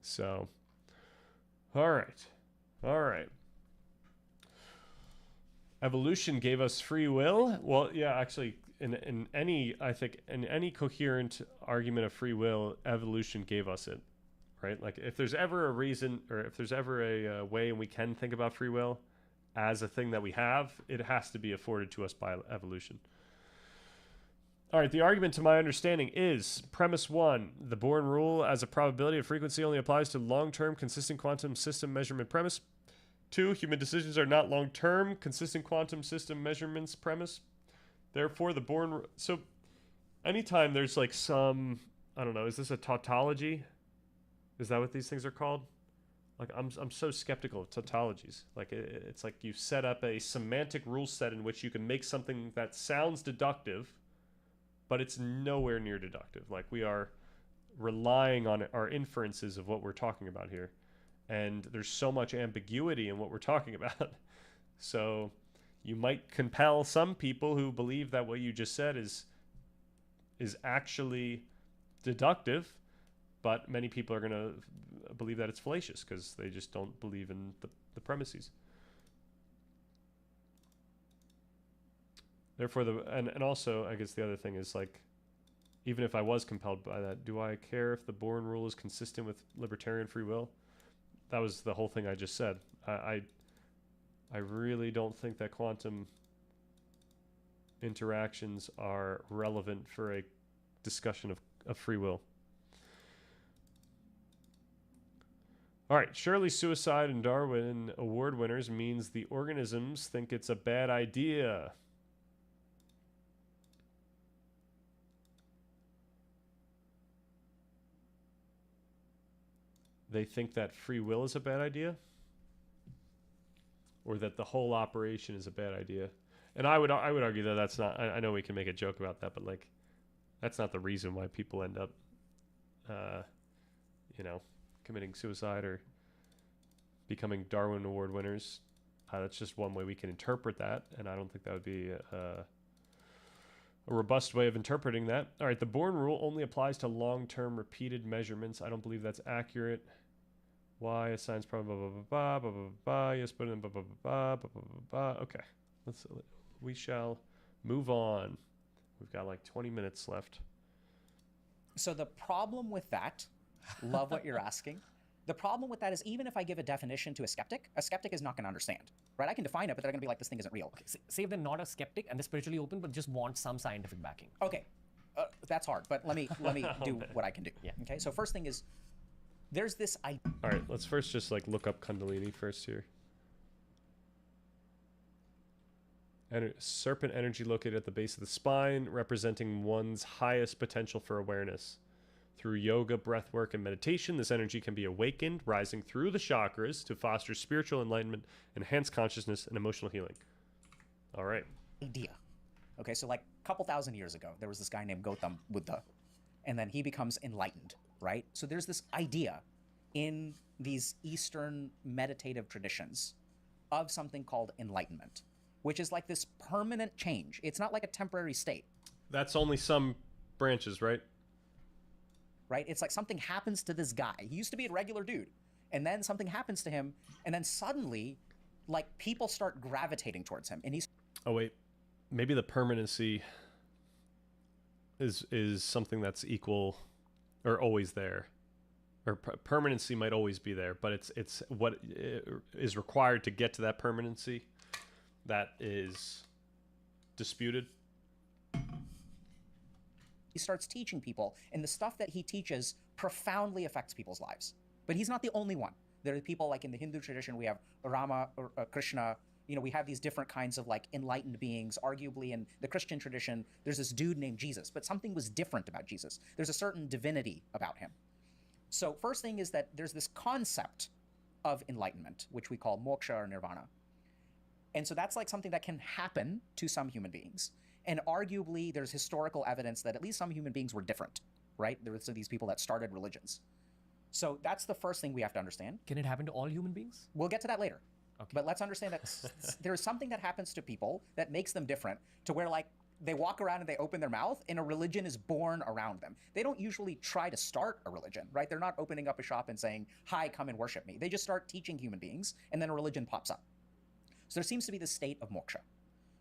So, all right. All right. Evolution gave us free will. Well, yeah, actually, in any, I think, in any coherent argument of free will, evolution gave us it, right? Like, if there's ever a reason, or if there's ever a way and we can think about free will as a thing that we have, it has to be afforded to us by evolution. All right, the argument to my understanding is premise 1, the Born rule as a probability of frequency only applies to long-term consistent quantum system measurement premise. 2, human decisions are not long-term consistent quantum system measurements premise. Therefore, the Born... So, anytime there's like some... I don't know, is this a tautology? Is that what these things are called? Like, I'm so skeptical of tautologies. Like, it's like you set up a semantic rule set in which you can make something that sounds deductive, but it's nowhere near deductive. Like, we are relying on our inferences of what we're talking about here. And there's so much ambiguity in what we're talking about. So you might compel some people who believe that what you just said is actually deductive, but many people are going to believe that it's fallacious because they just don't believe in the premises. Therefore, and also, I guess the other thing is, like, even if I was compelled by that, do I care if the Born rule is consistent with libertarian free will? That was the whole thing I just said. I really don't think that quantum interactions are relevant for a discussion of free will. All right, surely suicide and Darwin Award winners means the organisms think it's a bad idea. They think that free will is a bad idea? Or that the whole operation is a bad idea? And I would argue that that's not... I know we can make a joke about that, but, like, that's not the reason why people end up, committing suicide or becoming Darwin Award winners. That's just one way we can interpret that, and I don't think that would be a robust way of interpreting that. All right, the Born rule only applies to long-term repeated measurements. I don't believe that's accurate. Why assigns probably blah blah blah blah blah blah. Yes, but then blah blah blah blah blah blah blah. Okay, we shall move on. We've got like 20 minutes left. So the problem with that, love what you're asking. The problem with that is even if I give a definition to a skeptic is not going to understand, right? I can define it, but they're going to be like, this thing isn't real. Okay, say if they're not a skeptic and they're spiritually open, but just want some scientific backing. Okay, that's hard, but let me do what I can do. Yeah. Okay, so first thing is, there's this idea. All right, let's first just like look up Kundalini first here. Serpent energy located at the base of the spine, representing one's highest potential for awareness. Through yoga, breathwork, and meditation, this energy can be awakened, rising through the chakras to foster spiritual enlightenment, enhance consciousness, and emotional healing. All right. Idea. Okay, so like a couple thousand years ago, there was this guy named Gautam Buddha, and then he becomes enlightened, right? So there's this idea in these Eastern meditative traditions of something called enlightenment, which is like this permanent change. It's not like a temporary state. That's only some branches, right? Right? It's like something happens to this guy. He used to be a regular dude, and then something happens to him, and then suddenly, like, people start gravitating towards him, and he's... Oh, wait. Maybe the permanency is something that's equal or always there. Or permanency might always be there, but it's what is required to get to that permanency that is disputed. He starts teaching people, and the stuff that he teaches profoundly affects people's lives. But he's not the only one. There are people like in the Hindu tradition, we have Rama, or Krishna, we have these different kinds of like enlightened beings. Arguably in the Christian tradition, there's this dude named Jesus, but something was different about Jesus. There's a certain divinity about him. So first thing is that there's this concept of enlightenment, which we call moksha or nirvana. And so that's like something that can happen to some human beings. And arguably, there's historical evidence that at least some human beings were different, right? There were these people that started religions. So that's the first thing we have to understand. Can it happen to all human beings? We'll get to that later. Okay. But let's understand that there's something that happens to people that makes them different to where, like, they walk around and they open their mouth, and a religion is born around them. They don't usually try to start a religion, right? They're not opening up a shop and saying, "Hi, come and worship me." They just start teaching human beings, and then a religion pops up. So there seems to be this state of moksha.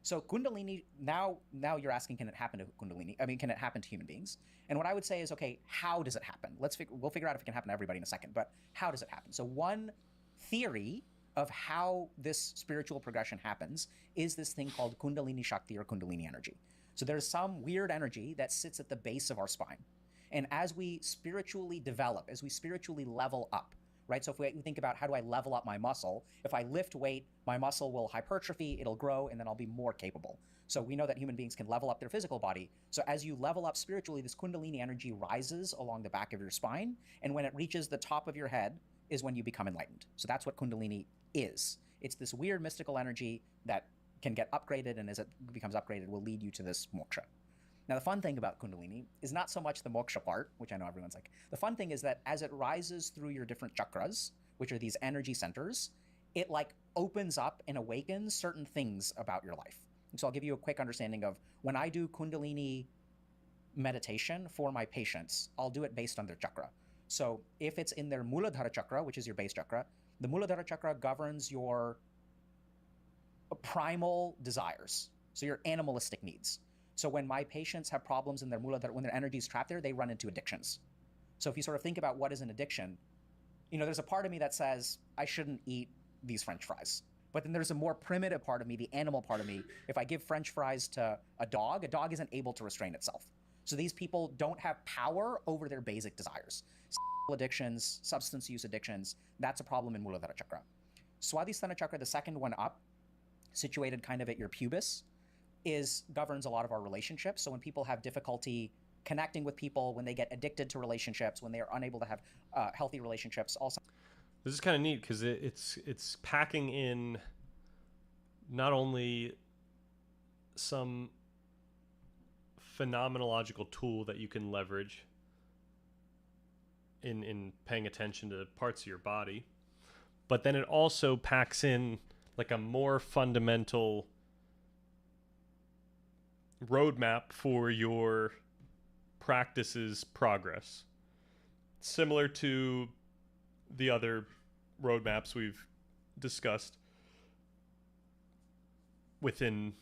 So Kundalini, now you're asking, can it happen to Kundalini? I mean, can it happen to human beings? And what I would say is, okay, how does it happen? We'll figure out if it can happen to everybody in a second, but how does it happen? So one theory of how this spiritual progression happens is this thing called Kundalini Shakti or Kundalini energy. So there's some weird energy that sits at the base of our spine. And as we spiritually develop, as we spiritually level up, right? So if we think about how do I level up my muscle, if I lift weight, my muscle will hypertrophy, it'll grow, and then I'll be more capable. So we know that human beings can level up their physical body. So as you level up spiritually, this Kundalini energy rises along the back of your spine. And when it reaches the top of your head is when you become enlightened. So that's what Kundalini is. It's this weird mystical energy that can get upgraded, and as it becomes upgraded, will lead you to this moksha. Now, the fun thing about Kundalini is not so much the moksha part, which I know everyone's like. The fun thing is that as it rises through your different chakras, which are these energy centers, it like opens up and awakens certain things about your life. And so I'll give you a quick understanding of when I do Kundalini meditation for my patients, I'll do it based on their chakra. So if it's in their Muladhara chakra, which is your base chakra, the Muladhara chakra governs your primal desires, so your animalistic needs. So when my patients have problems in their Muladhara, when their energy is trapped there, they run into addictions. So if you sort of think about what is an addiction, there's a part of me that says, I shouldn't eat these French fries. But then there's a more primitive part of me, the animal part of me. If I give French fries to a dog isn't able to restrain itself. So these people don't have power over their basic desires. Addictions, substance use addictions, that's a problem in Muladhara chakra. Swadhisthana chakra, the second one up, situated kind of at your pubis, governs a lot of our relationships. So when people have difficulty connecting with people, when they get addicted to relationships, when they are unable to have healthy relationships, also. This is kind of neat because it's packing in not only some phenomenological tool that you can leverage in paying attention to parts of your body, but then it also packs in like a more fundamental roadmap for your practice's progress, similar to the other roadmaps we've discussed within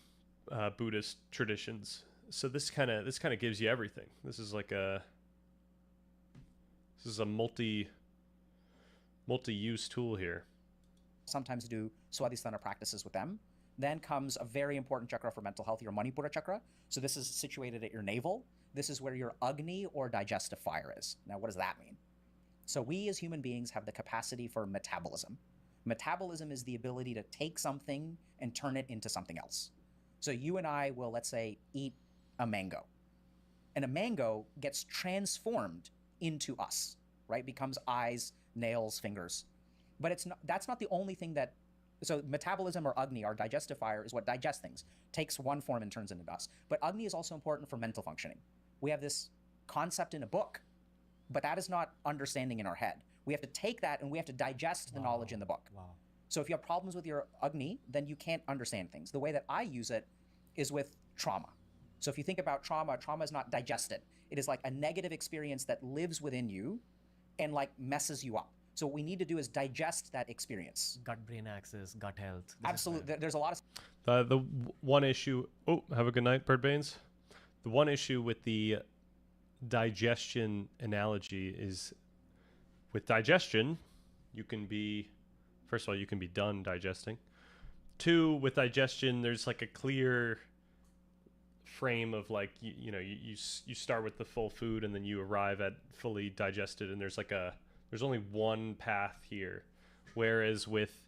Buddhist traditions. So this kind of gives you everything. This is a multi-use tool here. Sometimes do Swadhisthana practices with them. Then comes a very important chakra for mental health, your Manipura chakra. So this is situated at your navel. This is where your Agni or digestive fire is. Now, what does that mean? So we as human beings have the capacity for metabolism. Metabolism is the ability to take something and turn it into something else. So you and I will, let's say, eat a mango. And a mango gets transformed into us, right? Becomes eyes, nails, fingers. But that's not the only thing that. So metabolism or Agni, our digestive fire, is what digests things, takes one form and turns into us. But Agni is also important for mental functioning. We have this concept in a book, but that is not understanding in our head. We have to take that and we have to digest the knowledge in the book. Wow. So if you have problems with your Agni, then you can't understand things. The way that I use it is with trauma. So if you think about trauma is not digested. It is like a negative experience that lives within you and like messes you up. So what we need to do is digest that experience. Gut-brain axis, gut health. Absolutely. There's a lot of. The one issue. Oh, have a good night, Bird Baines. The one issue with the digestion analogy is, with digestion, you can be, first of all, you can be done digesting. Two, with digestion, there's like a clear frame of like you start with the full food and then you arrive at fully digested, and there's only one path here. Whereas with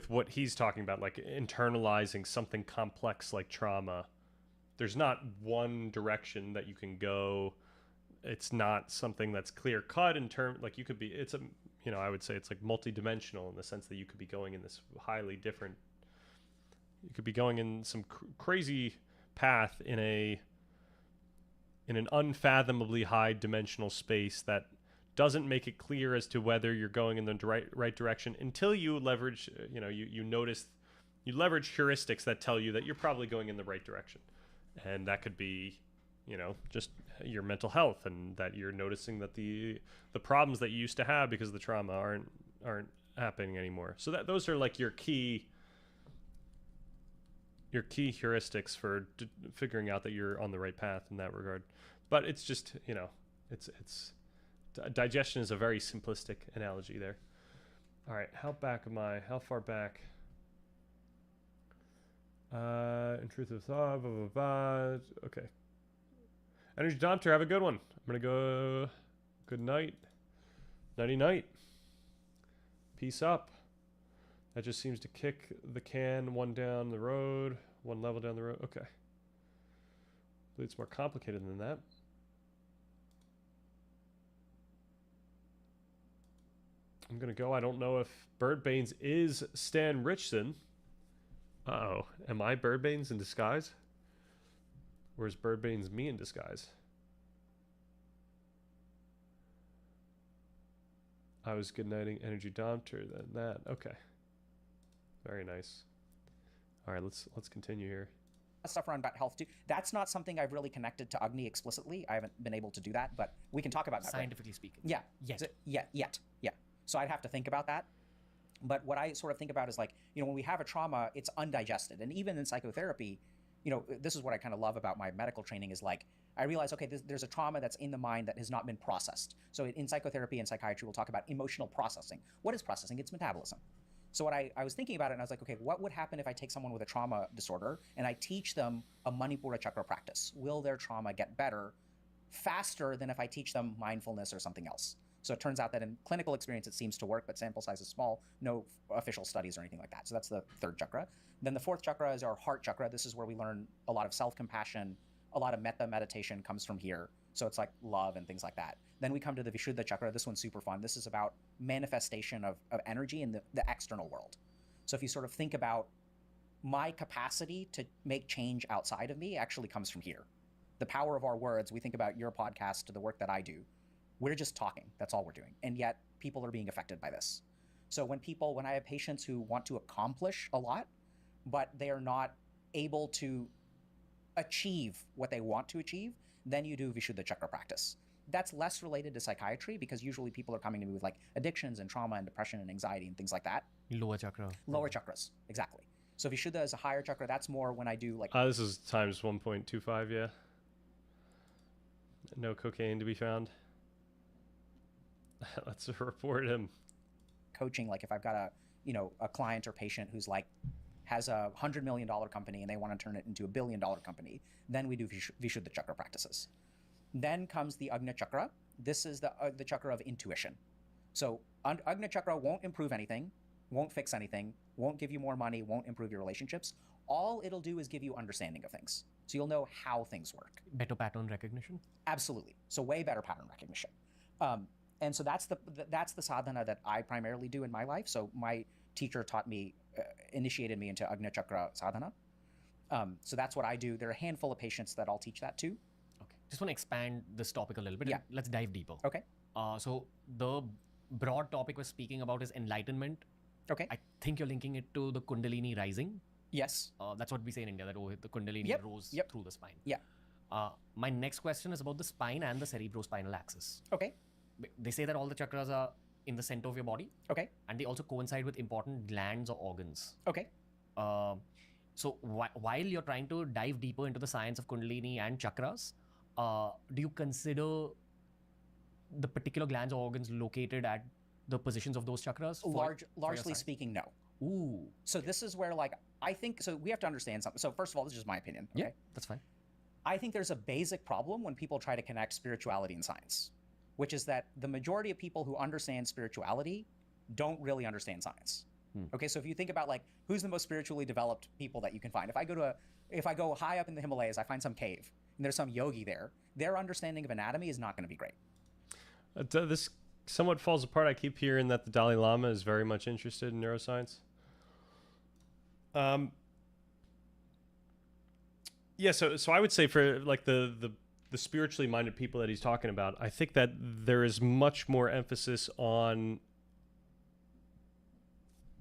what he's talking about, like internalizing something complex like trauma, there's not one direction that you can go. It's not something that's clear cut in term, like you could be, I would say it's like multidimensional in the sense that you could be going in this highly different, you could be going in some crazy path in an unfathomably high dimensional space that doesn't make it clear as to whether you're going in the right direction until you leverage, you leverage heuristics that tell you that you're probably going in the right direction. And that could be, just your mental health, and that you're noticing that the problems that you used to have because of the trauma aren't happening anymore. So those are like your key heuristics for figuring out that you're on the right path in that regard. But it's just, it's digestion is a very simplistic analogy there. All right, how far back? Intrusive thought, blah, blah, blah. Okay. Energy Dompter, have a good one. I'm going to go. Good night. Nighty night. Peace up. That just seems to kick the can one down the road, one level down the road. Okay. I believe it's more complicated than that. I'm going to go. I don't know if Birdbanes is Stan Richson. Uh-oh. Am I Birdbanes in disguise? Or is Birdbanes me in disguise? I was goodnighting Energy Dompter, then that. Okay. Very nice. All right, let's continue here. Stuff around about health too. That's not something I've really connected to Agni explicitly. I haven't been able to do that, but we can talk about that. Scientifically speaking. Yeah. Yet. Yeah. So I'd have to think about that. But what I sort of think about is like, when we have a trauma, it's undigested. And even in psychotherapy, this is what I kind of love about my medical training is like, I realize, okay, there's a trauma that's in the mind that has not been processed. So in psychotherapy and psychiatry, we'll talk about emotional processing. What is processing? It's metabolism. So what I was thinking about it, and I was like, okay, what would happen if I take someone with a trauma disorder and I teach them a Manipura Chakra practice? Will their trauma get better faster than if I teach them mindfulness or something else? So it turns out that in clinical experience, it seems to work, but sample size is small, no official studies or anything like that. So that's the third chakra. Then the fourth chakra is our heart chakra. This is where we learn a lot of self-compassion, a lot of metta meditation comes from here. So it's like love and things like that. Then we come to the Vishuddha chakra. This one's super fun. This is about manifestation of energy in the external world. So if you sort of think about my capacity to make change outside of me actually comes from here. The power of our words, we think about your podcast, the work that I do. We're just talking. That's all we're doing. And yet people are being affected by this. So when I have patients who want to accomplish a lot, but they are not able to achieve what they want to achieve, then you do Vishuddha Chakra practice. That's less related to psychiatry because usually people are coming to me with like addictions and trauma and depression and anxiety and things like that. Lower chakra. Lower chakras, exactly. So Vishuddha is a higher chakra. That's more when I do like... This is times 1.25, yeah. No cocaine to be found. Let's report him. Coaching, like if I've got a client or patient who's like has a $100 million company and they want to turn it into a $1 billion company, then we do Vishuddha Chakra practices. Then comes the Agna Chakra. This is the chakra of intuition. So Agna Chakra won't improve anything, won't fix anything, won't give you more money, won't improve your relationships. All it'll do is give you understanding of things. So you'll know how things work. Better pattern recognition? Absolutely. So way better pattern recognition. And so that's the sadhana that I primarily do in my life. So my teacher taught me, initiated me into Agna Chakra sadhana. So that's what I do. There are a handful of patients that I'll teach that to. Okay. Just want to expand this topic a little bit. Yeah. Let's dive deeper. Okay. So the broad topic we're speaking about is enlightenment. Okay. I think you're linking it to the Kundalini rising. Yes. That's what we say in India, that the Kundalini rose through the spine. Yeah. My next question is about the spine and the cerebrospinal axis. Okay. They say that all the chakras are in the center of your body. Okay. And they also coincide with important glands or organs. Okay. So while you're trying to dive deeper into the science of Kundalini and chakras, do you consider the particular glands or organs located at the positions of those chakras? Largely speaking, no. Ooh. So this is where I think, so we have to understand something. So first of all, this is just my opinion. Okay? Yeah, that's fine. I think there's a basic problem when people try to connect spirituality and science, which is that the majority of people who understand spirituality don't really understand science. Okay, so if you think about like who's the most spiritually developed people that you can find, if I go high up in the Himalayas, I find some cave and there's some yogi there, their understanding of anatomy is not going to be great. This somewhat falls apart. I keep hearing that the Dalai Lama is very much interested in neuroscience. Yeah, so I would say for like the spiritually minded people that he's talking about, I think that there is much more emphasis on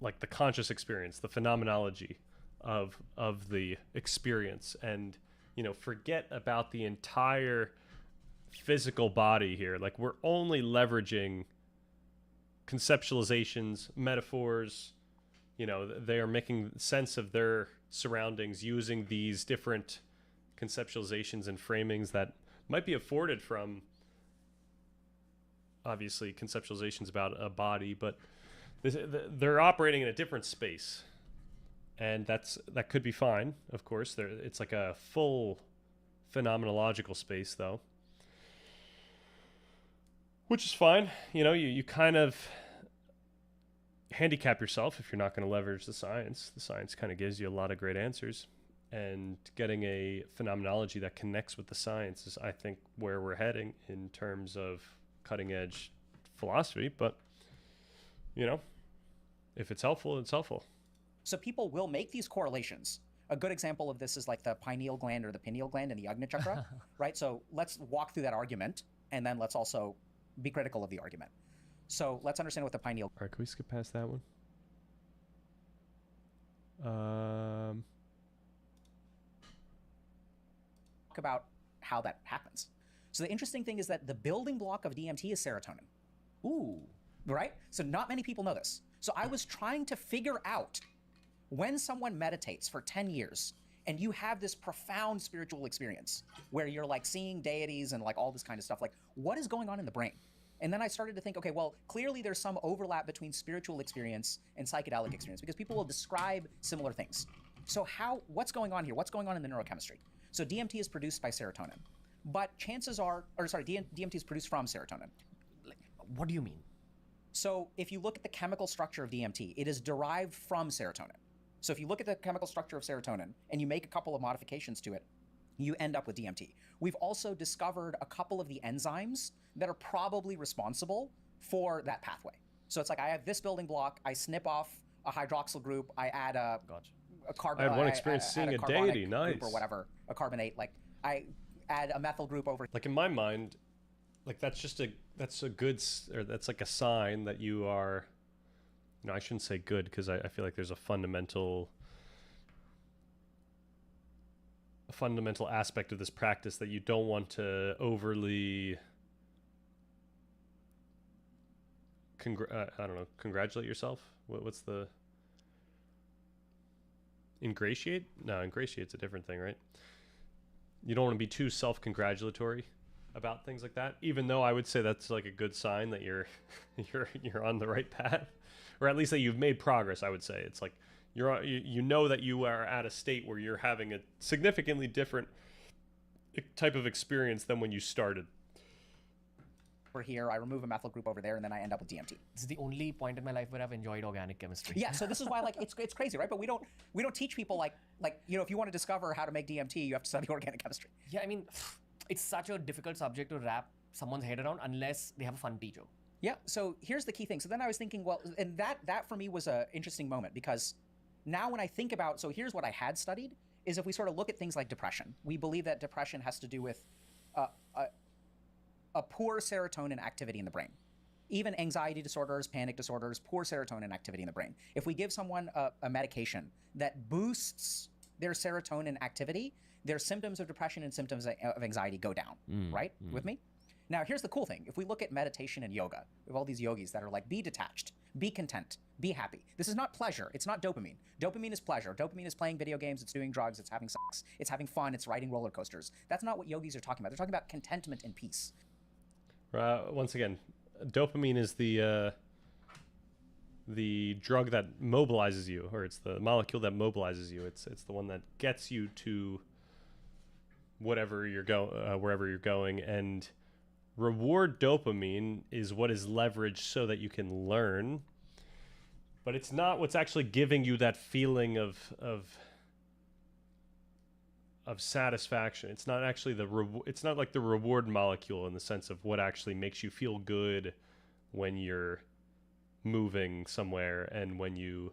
like the conscious experience, the phenomenology of the experience, and forget about the entire physical body here. Like, we're only leveraging conceptualizations, metaphors. They are making sense of their surroundings using these different conceptualizations and framings that might be afforded from, obviously, conceptualizations about a body, but they're operating in a different space, and that could be fine. Of course, it's like a full phenomenological space, though, which is fine. You kind of handicap yourself if you're not going to leverage the science. The science kind of gives you a lot of great answers, and getting a phenomenology that connects with the science is, I think, where we're heading in terms of cutting edge philosophy. But if it's helpful, it's helpful. So people will make these correlations. A good example of this is like the pineal gland or the pineal gland in the Agni Chakra, right? So let's walk through that argument, and then let's also be critical of the argument. So let's understand what the pineal... All right, can we skip past that one? Talk about how that happens. So the interesting thing is that the building block of DMT is serotonin. Ooh. Right? So not many people know this. So I was trying to figure out, when someone meditates for 10 years and you have this profound spiritual experience where you're like seeing deities and like all this kind of stuff, like what is going on in the brain? And then I started to think, okay, well, clearly there's some overlap between spiritual experience and psychedelic experience, because people will describe similar things. So what's going on here? What's going on in the neurochemistry? So DMT is produced by serotonin, but chances are, DMT is produced from serotonin. What do you mean? So if you look at the chemical structure of DMT, it is derived from serotonin. So if you look at the chemical structure of serotonin and you make a couple of modifications to it, you end up with DMT. We've also discovered a couple of the enzymes that are probably responsible for that pathway. So it's like, I have this building block, I snip off a hydroxyl group, I add a carbon. I had one experience seeing a deity, nice. Or whatever, a carbonate. Like I add a methyl group over. Like in my mind, like that's like a sign that you are, I shouldn't say good, because I feel like there's a fundamental aspect of this practice that you don't want to overly congratulate yourself. What's the ingratiate? No, ingratiate's a different thing, right? You don't want to be too self-congratulatory about things like that, even though I would say that's like a good sign that you're on the right path, or at least that you've made progress. I would say it's like you know that you are at a state where you're having a significantly different type of experience than when you started. Over here, I remove a methyl group over there, and then I end up with DMT. This is the only point in my life where I've enjoyed organic chemistry. Yeah, so this is why like it's crazy, right? But we don't teach people like if you want to discover how to make DMT, you have to study organic chemistry. Yeah, I mean, it's such a difficult subject to wrap someone's head around unless they have a fun teacher. Yeah, so here's the key thing. So then I was thinking, well, and that for me was an interesting moment, because now when I think about, so here's what I had studied, is if we sort of look at things like depression, we believe that depression has to do with a poor serotonin activity in the brain. Even anxiety disorders, panic disorders, poor serotonin activity in the brain. If we give someone a medication that boosts their serotonin activity, their symptoms of depression and symptoms of anxiety go down, right? With me? Now, here's the cool thing. If we look at meditation and yoga, we have all these yogis that are like, be detached, be content, be happy. This is not pleasure. It's not dopamine. Dopamine is pleasure. Dopamine is playing video games. It's doing drugs. It's having sex. It's having fun. It's riding roller coasters. That's not what yogis are talking about. They're talking about contentment and peace. Once again, dopamine is the drug that mobilizes you, or it's the molecule that mobilizes you. It's the one that gets you to wherever you're going, and reward dopamine is what is leveraged so that you can learn, but it's not what's actually giving you that feeling of satisfaction. It's not actually it's not like the reward molecule in the sense of what actually makes you feel good when you're moving somewhere and when you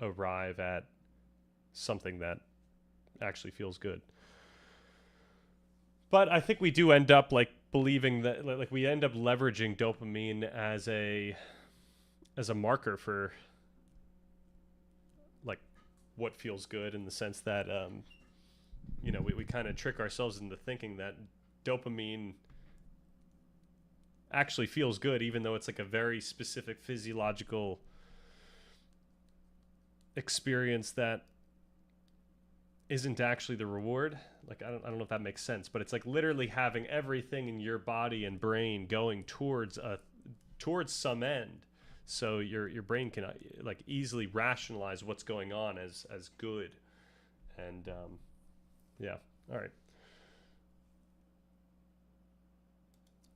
arrive at something that actually feels good. But I think we do end up like believing that, like, we end up leveraging dopamine as a marker for like what feels good, in the sense that we kind of trick ourselves into thinking that dopamine actually feels good, even though it's like a very specific physiological experience that isn't actually the reward. Like I don't know if that makes sense, but it's like literally having everything in your body and brain going towards some end, so your brain can like easily rationalize what's going on as good. And yeah, all right.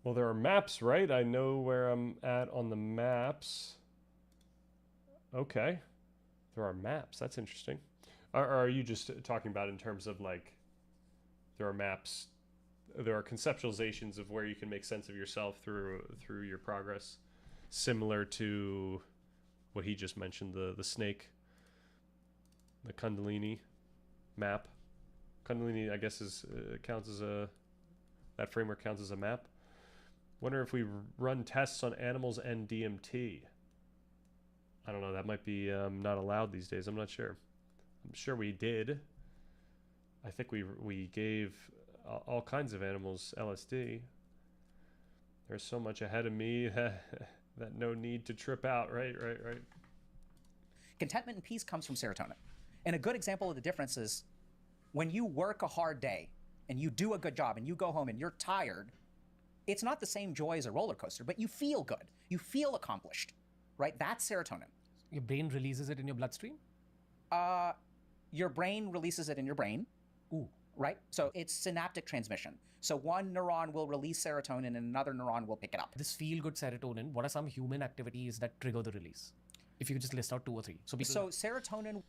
Well, there are maps, right? I know where I'm at on the maps. Okay. There are maps. That's interesting. Or are you just talking about in terms of like there are maps, there are conceptualizations of where you can make sense of yourself through your progress, similar to what he just mentioned, the snake, the Kundalini map. Kundalini, I guess, counts as that framework counts as a map. Wonder if we run tests on animals and DMT. I don't know. That might be not allowed these days. I'm not sure. I'm sure we did. I think we gave all kinds of animals LSD. There's so much ahead of me that no need to trip out. Right. Contentment and peace comes from serotonin. And a good example of the difference is when you work a hard day and you do a good job and you go home and you're tired, it's not the same joy as a roller coaster, but you feel good. You feel accomplished, right? That's serotonin. Your brain releases it in your bloodstream? Your brain releases it in your brain. Ooh. Right? So it's synaptic transmission. So one neuron will release serotonin and another neuron will pick it up. This feel-good serotonin, what are some human activities that trigger the release? If you could just list out 2 or 3. So serotonin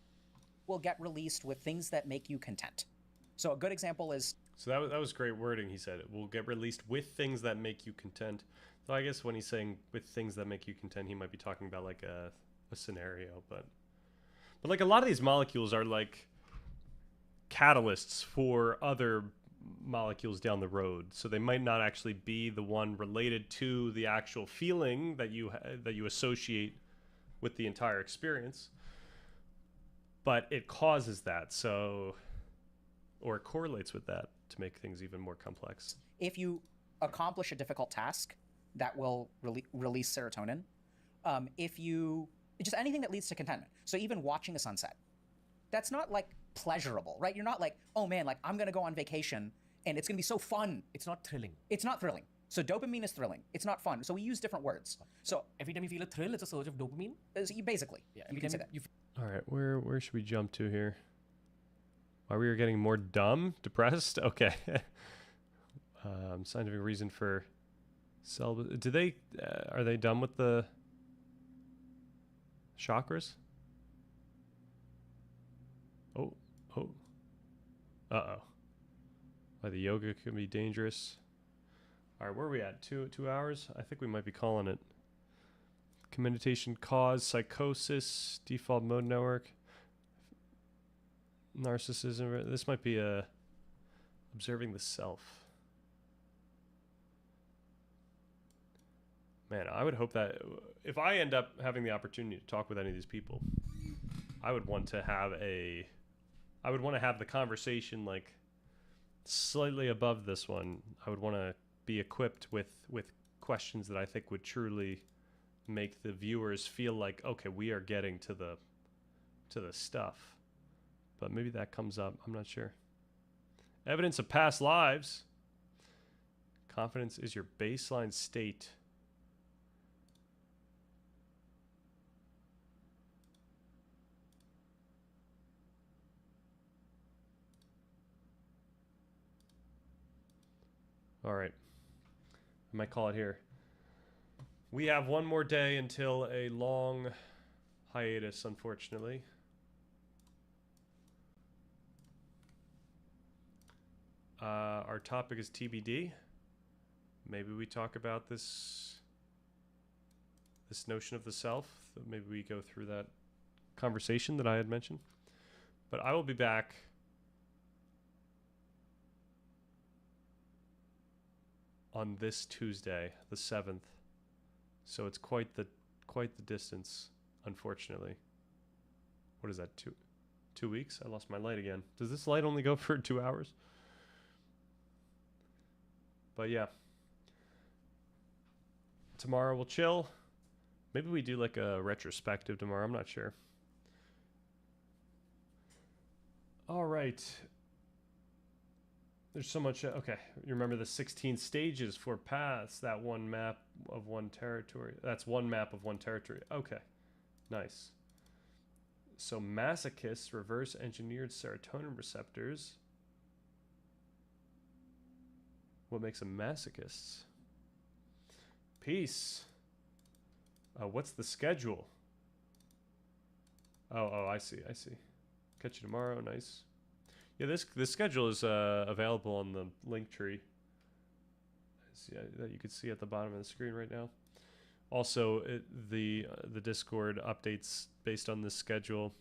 will get released with things that make you content. So a good example is... So that was great wording. He said it will get released with things that make you content. So I guess when he's saying with things that make you content, he might be talking about like a scenario. But like a lot of these molecules are like catalysts for other molecules down the road. So they might not actually be the one related to the actual feeling that you associate with the entire experience. But it causes that. So... or it correlates with that to make things even more complex. If you accomplish a difficult task, that will release serotonin. Just anything that leads to contentment. So even watching a sunset, that's not like pleasurable, right? You're not like, oh man, like I'm gonna go on vacation and it's gonna be so fun. It's not thrilling. It's not thrilling. So dopamine is thrilling. It's not fun. So we use different words. So every time you feel a thrill, it's a surge of dopamine? Basically. Yeah, you can say that. All right, where should we jump to here? Why we are getting more depressed? Okay. Scientific reason for cell. Are they done with the chakras? Oh. Uh-oh. Why the yoga can be dangerous. All right, where are we at? 2 hours? I think we might be calling it. Meditation cause psychosis, default mode network. Narcissism. This might be observing the self. Man, I would hope that if I end up having the opportunity to talk with any of these people, I would want to have the conversation like slightly above this one. I would want to be equipped with questions that I think would truly make the viewers feel like, okay, we are getting to the stuff. But maybe that comes up. I'm not sure. Evidence of past lives. Confidence is your baseline state. All right. I might call it here. We have one more day until a long hiatus, unfortunately. Our topic is TBD. Maybe we talk about this notion of the self. Maybe we go through that conversation that I had mentioned. But I will be back on this Tuesday, the 7th. So it's quite the distance, unfortunately. What is that? 2 weeks. I lost my light again. Does this light only go for 2 hours? But yeah. Tomorrow we'll chill. Maybe we do like a retrospective tomorrow. I'm not sure. All right. There's so much. Okay. You remember the 16 stages, 4 paths, that one map of one territory. That's one map of one territory. Okay. Nice. So masochists reverse engineered serotonin receptors. What makes them masochists? Peace. What's the schedule? Oh, I see. Catch you tomorrow. Nice. Yeah, this schedule is available on the link tree. That you can see at the bottom of the screen right now. Also, the Discord updates based on this schedule,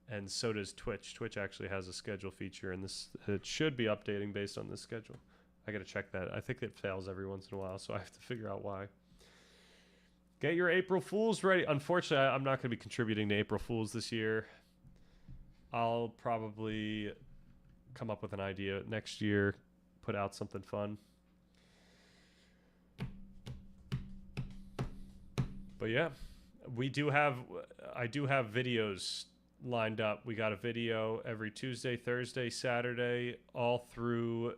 and so does Twitch. Twitch actually has a schedule feature, and it should be updating based on this schedule. I gotta check that. I think it fails every once in a while, so I have to figure out why. Get your April Fools ready. Unfortunately, I'm not going to be contributing to April Fools this year. I'll probably come up with an idea next year, put out something fun. But yeah, I do have videos lined up. We got a video every Tuesday, Thursday, Saturday, all through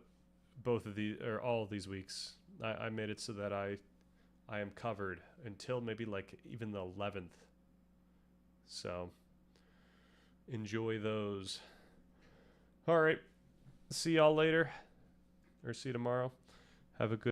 all of these weeks. I made it so that I am covered until maybe like even the 11th. So enjoy those. All right. See y'all later, or see you tomorrow. Have a good